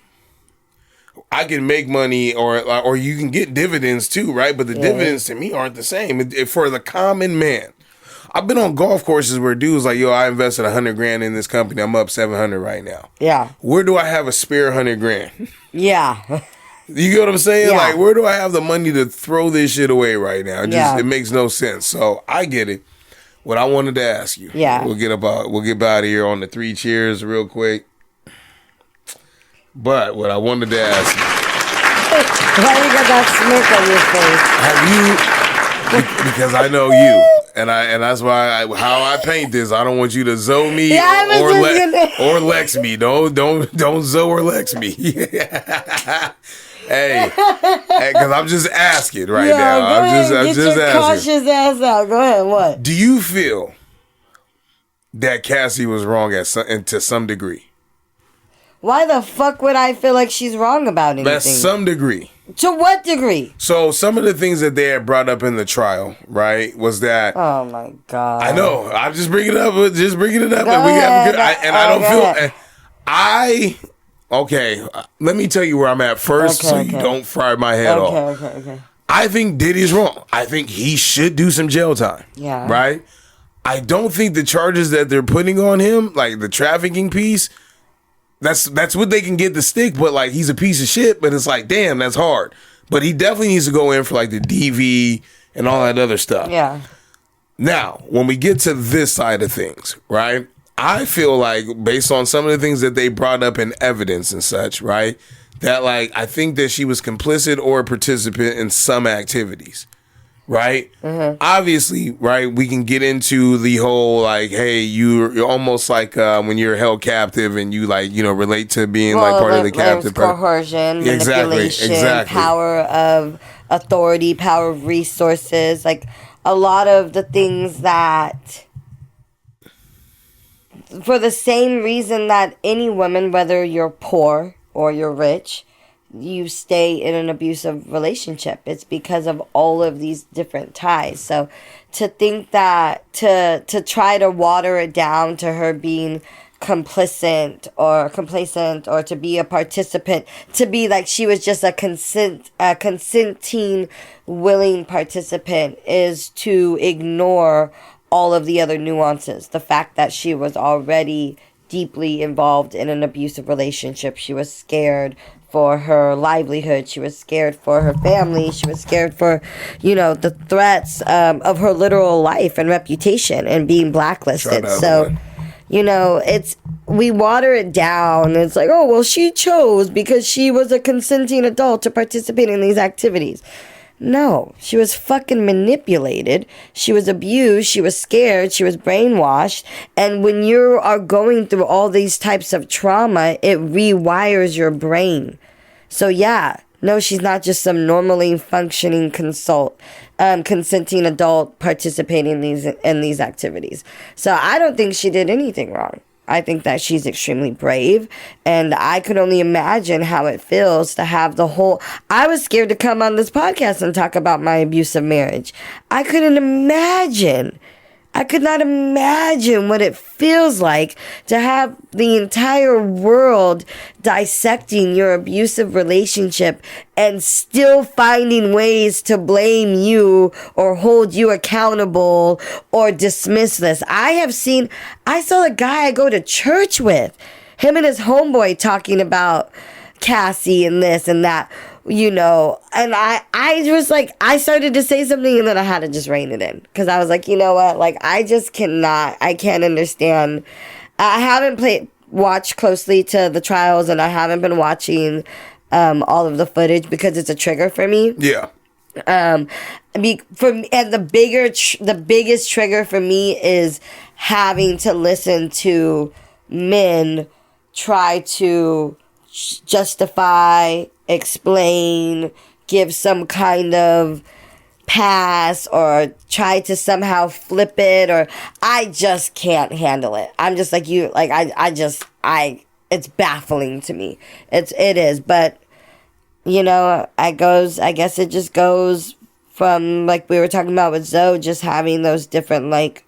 I can make money, or you can get dividends too, right? But the dividends to me aren't the same for the common man. I've been on golf courses where dudes like, yo, I invested $100,000 in this company. I'm up 700 right now. Yeah. Where do I have a spare $100,000? Yeah. You get what I'm saying? Yeah. Like, where do I have the money to throw this shit away right now? It makes no sense. So I get it. What I wanted to ask you. Yeah. We'll get out of here on the 3 cheers real quick. But what I wanted to ask you. Why you got that smirk on your face? Have you? Because I know you. And that's why how I paint this. I don't want you to Zoe me or Lex me. Don't Zoe or Lex me. hey, because I'm just asking now. I'm just asking. Cautious ass out. Go ahead. What? Do you feel that Cassie was wrong to some degree? Why the fuck would I feel like she's wrong about anything? At some degree. To what degree? So some of the things that they had brought up in the trial, right, was that. Oh my god! I know. I'm just bringing it up. And we have a good. I don't feel. Okay. Let me tell you where I'm at first, so you don't fry my head off. Okay. I think Diddy's wrong. I think he should do some jail time. Yeah. Right. I don't think the charges that they're putting on him, like the trafficking piece. That's what they can get the stick, but like he's a piece of shit, but it's like, damn, that's hard. But he definitely needs to go in for like the DV and all that other stuff. Yeah. Now, when we get to this side of things, right? I feel like based on some of the things that they brought up in evidence and such, right? That like I think that she was complicit or a participant in some activities. right? Obviously, right, we can get into the whole, like, hey, you're almost like when you're held captive and you, like, you know, relate to being like part of the captive. Coercion, manipulation, exactly. power of authority, power of resources, like a lot of the things that, for the same reason that any woman, whether you're poor or you're rich, you stay in an abusive relationship. It's because of all of these different ties. So to think that, to try to water it down to her being complacent or to be a participant, to be like she was just a consenting willing participant, is to ignore all of the other nuances. The fact that she was already deeply involved in an abusive relationship. She was scared for her livelihood. She was scared for her family. She was scared for, you know, the threats of her literal life and reputation and being blacklisted. So, you know, we water it down. It's like, oh, well, she chose because she was a consenting adult to participate in these activities. No, she was fucking manipulated. She was abused. She was scared. She was brainwashed. And when you are going through all these types of trauma, it rewires your brain. So yeah, no, she's not just some normally functioning consenting adult participating in these activities. So I don't think she did anything wrong. I think that she's extremely brave, and I could only imagine how it feels to have the whole... I was scared to come on this podcast and talk about my abusive marriage. I could not imagine what it feels like to have the entire world dissecting your abusive relationship and still finding ways to blame you or hold you accountable or dismiss this. I saw the guy I go to church with, him and his homeboy talking about Cassie and this and that. You know, and I was like, I started to say something and then I had to just rein it in. Because I was like, you know what? Like, I can't understand. I haven't watched closely to the trials, and I haven't been watching all of the footage because it's a trigger for me. Yeah. And the biggest trigger for me is having to listen to men try to justify, explain, give some kind of pass, or try to somehow flip it, or I just can't handle it. I'm just like you, like it's baffling to me. It is, but you know, I guess it just goes from, like we were talking about with Zoe, just having those different like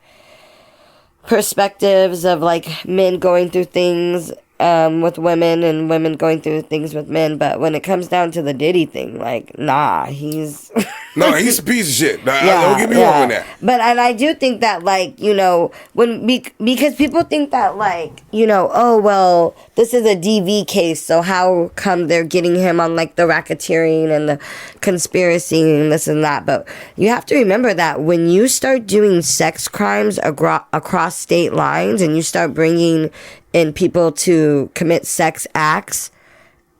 perspectives of like men going through things with women and women going through things with men. But when it comes down to the Diddy thing, like, nah, he's... No, he's a piece of shit. Don't get me wrong on that. But, and I do think that, like, you know, because people think that, like, you know, oh, well, this is a DV case, so how come they're getting him on, like, the racketeering and the conspiracy and this and that? But you have to remember that when you start doing sex crimes across state lines, and you start bringing in people to commit sex acts,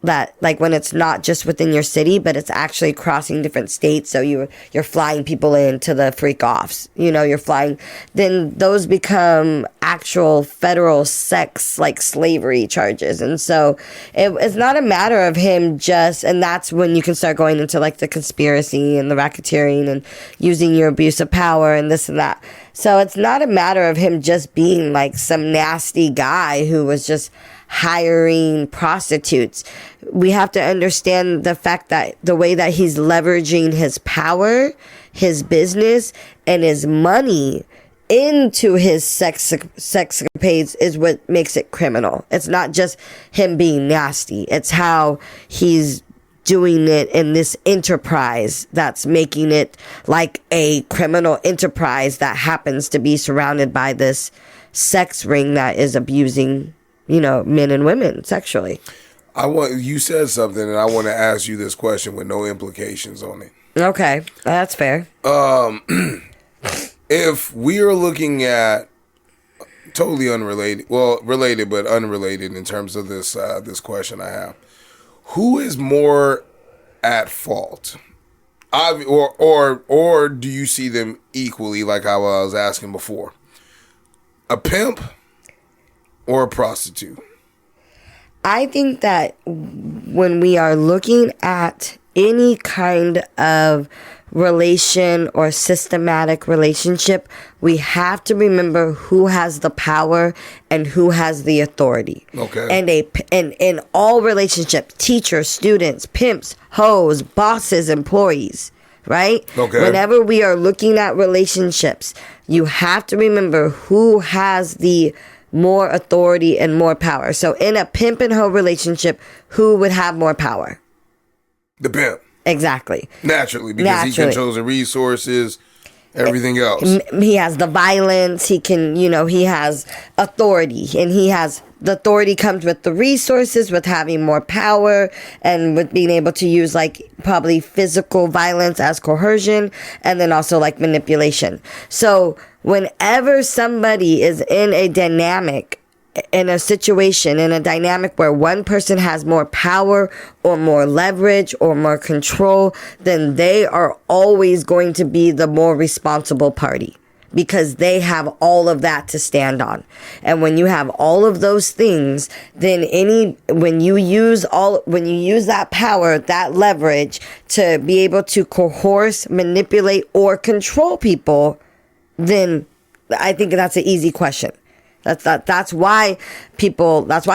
that, like, when it's not just within your city, but it's actually crossing different states, so you're flying people into the freak offs, you know, then those become actual federal sex, like, slavery charges. And so it's not a matter of him just, and that's when you can start going into, like, the conspiracy and the racketeering and using your abuse of power and this and that. So it's not a matter of him just being, like, some nasty guy who was just hiring prostitutes. We have to understand the fact that the way that he's leveraging his power, his business, and his money into his sexcapades is what makes it criminal. It's not just him being nasty. It's how he's doing it in this enterprise that's making it like a criminal enterprise that happens to be surrounded by this sex ring that is abusing, you know, men and women sexually. You said something, and I want to ask you this question with no implications on it. Okay, that's fair. If we are looking at totally unrelated, well, related but unrelated in terms of this this question I have, who is more at fault? Or do you see them equally, like how I was asking before? A pimp or a prostitute? I think that when we are looking at any kind of relation or systematic relationship, we have to remember who has the power and who has the authority. Okay. And in all relationships, teachers, students, pimps, hoes, bosses, employees, right? Okay. Whenever we are looking at relationships, you have to remember who has the more authority and more power. So in a pimp and hoe relationship, who would have more power? The pimp. Exactly. Naturally, because he controls the resources, everything else. He has the violence. He can, he has authority, and the authority comes with the resources, with having more power, and with being able to use probably physical violence as coercion, and then also manipulation. So whenever somebody is in a dynamic, in a situation, in a dynamic where one person has more power or more leverage or more control, then they are always going to be the more responsible party, because they have all of that to stand on. And when you have all of those things, then when you use that power, that leverage to be able to coerce, manipulate, or control people, then I think that's an easy question. That's why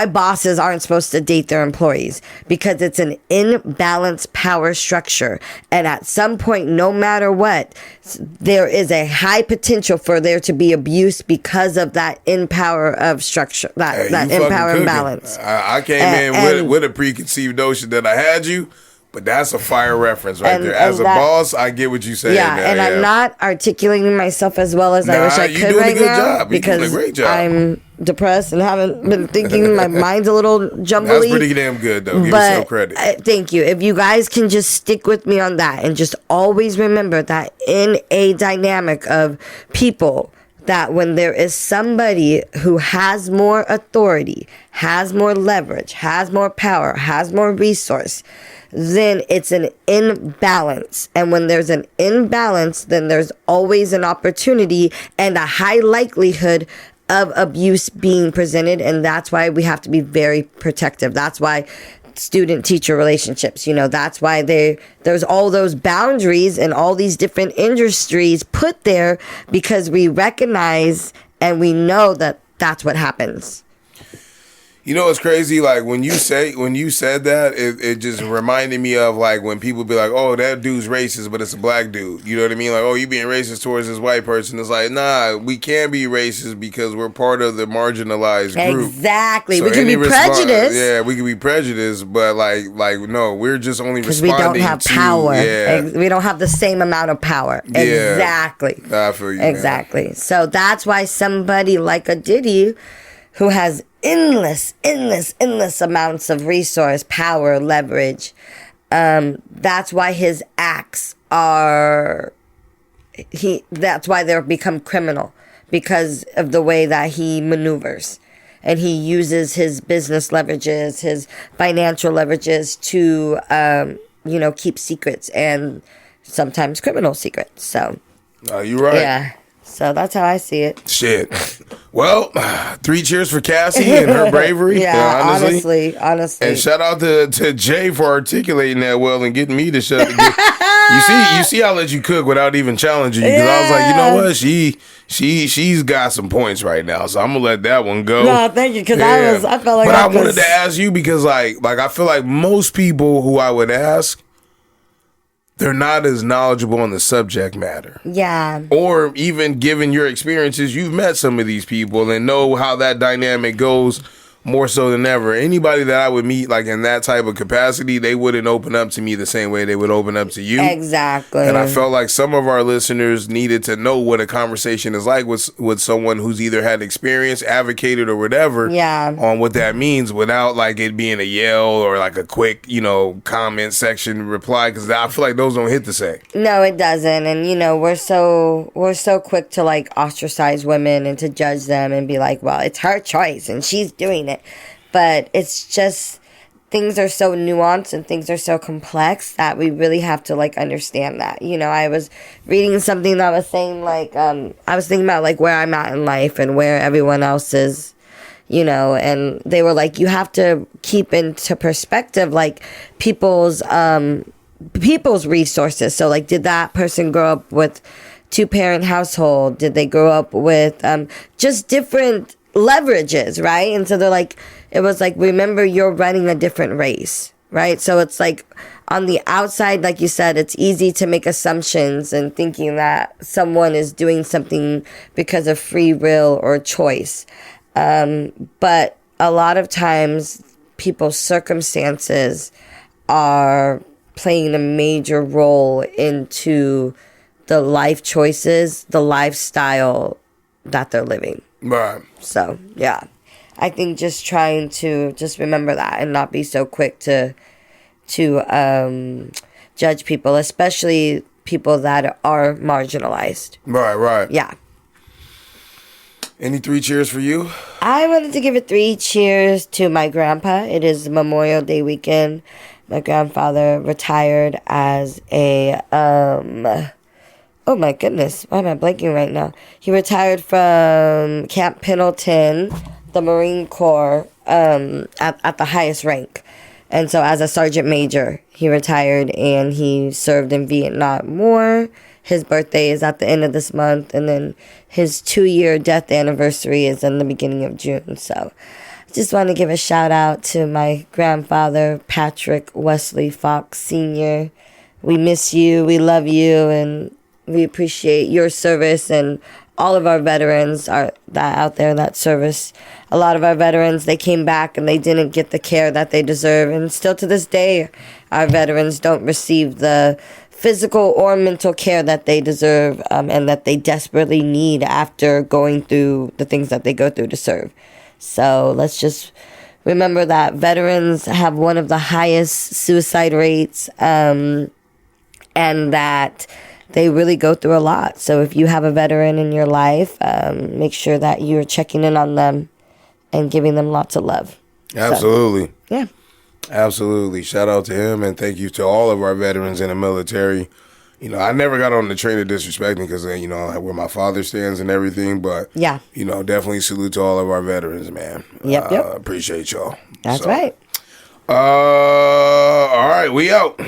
bosses aren't supposed to date their employees, because it's an imbalanced power structure. And at some point, no matter what, there is a high potential for there to be abuse because of that in-power of structure, that in-power imbalance. I came in with a preconceived notion that I had you. But that's a fire reference right there. As a boss, I get what you're saying. Yeah, and I'm not articulating myself as well as I wish I could right now. Because you're doing a great job. I'm depressed and haven't been thinking. My mind's a little jumbly. That's pretty damn good, though. Give yourself credit. Thank you. If you guys can just stick with me on that and just always remember that in a dynamic of people, that when there is somebody who has more authority, has more leverage, has more power, has more resource, then it's an imbalance. And when there's an imbalance, then there's always an opportunity and a high likelihood of abuse being presented. And that's why we have to be very protective. That's why student-teacher relationships, that's why there's all those boundaries and all these different industries put there, because we recognize and we know that that's what happens. It's crazy. When you said that, it just reminded me of when people be like, "Oh, that dude's racist, but it's a black dude." You know what I mean? "Oh, you being racist towards this white person." It's nah, we can't be racist because we're part of the marginalized group. Exactly. So we can be prejudiced. Yeah, we can be prejudiced, but no, we're just only responding because we don't have power. Yeah. We don't have the same amount of power. Yeah. Exactly. I feel you. Exactly. Man. So that's why somebody like a Diddy, who has endless amounts of resource, power, leverage, that's why his acts that's why they're become criminal, because of the way that he maneuvers. And he uses his business leverages, his financial leverages to, keep secrets, and sometimes criminal secrets. So, you're right. Yeah. So that's how I see it. Shit. Well, 3 cheers for Cassie and her bravery. Yeah, honestly. And shout out to Jay for articulating that well and getting me to shut. You see, I let you cook without even challenging you, because I was like, you know what, she's got some points right now, so I'm gonna let that one go. No, thank you, because I felt like. But I wanted to ask you because I feel like most people who I would ask, they're not as knowledgeable on the subject matter. Yeah. Or even given your experiences, you've met some of these people and know how that dynamic goes more so than ever. Anybody that I would meet in that type of capacity, they wouldn't open up to me the same way they would open up to you. Exactly. And I felt like some of our listeners needed to know what a conversation is like with someone who's either had experience, advocated, or whatever. Yeah. On what that means, without it being a yell or a quick, comment section reply, because I feel like those don't hit the same. No, it doesn't. And we're so quick to ostracize women and to judge them and be like, well, it's her choice and she's doing it. But it's just, things are so nuanced and things are so complex that we really have to like understand that. You know, I was reading something that was saying like I was thinking about like where I'm at in life and where everyone else is, you know, and they were like, you have to keep into perspective like people's resources. So like, did that person grow up with 2-parent household? Did they grow up with just different leverages, right? And so they're like, it was like, remember, you're running a different race, right? So it's like on the outside, like you said, it's easy to make assumptions and thinking that someone is doing something because of free will or choice. But a lot of times people's circumstances are playing a major role into the life choices, the lifestyle that they're living. Right. So, yeah. I think just trying to just remember that and not be so quick to judge people, especially people that are marginalized. Right. Yeah. Any 3 cheers for you? I wanted to give it 3 cheers to my grandpa. It is Memorial Day weekend. My grandfather retired as a oh my goodness, why am I blanking right now? He retired from Camp Pendleton, the Marine Corps, at the highest rank. And so as a sergeant major, he retired and he served in Vietnam War. His birthday is at the end of this month, and then his 2-year death anniversary is in the beginning of June. So I just want to give a shout out to my grandfather, Patrick Wesley Fox Sr. We miss you, we love you, and we appreciate your service and all of our veterans that out there that service. A lot of our veterans, they came back and they didn't get the care that they deserve. And still to this day, our veterans don't receive the physical or mental care that they deserve and that they desperately need after going through the things that they go through to serve. So let's just remember that veterans have one of the highest suicide rates and that they really go through a lot. So if you have a veteran in your life, make sure that you're checking in on them and giving them lots of love. Absolutely. So, yeah. Absolutely. Shout out to him, and thank you to all of our veterans in the military. You know, I never got on the train of disrespecting because, you know, where my father stands and everything. But, yeah, you know, definitely salute to all of our veterans, man. Yep. Appreciate y'all. That's right. All right, we out.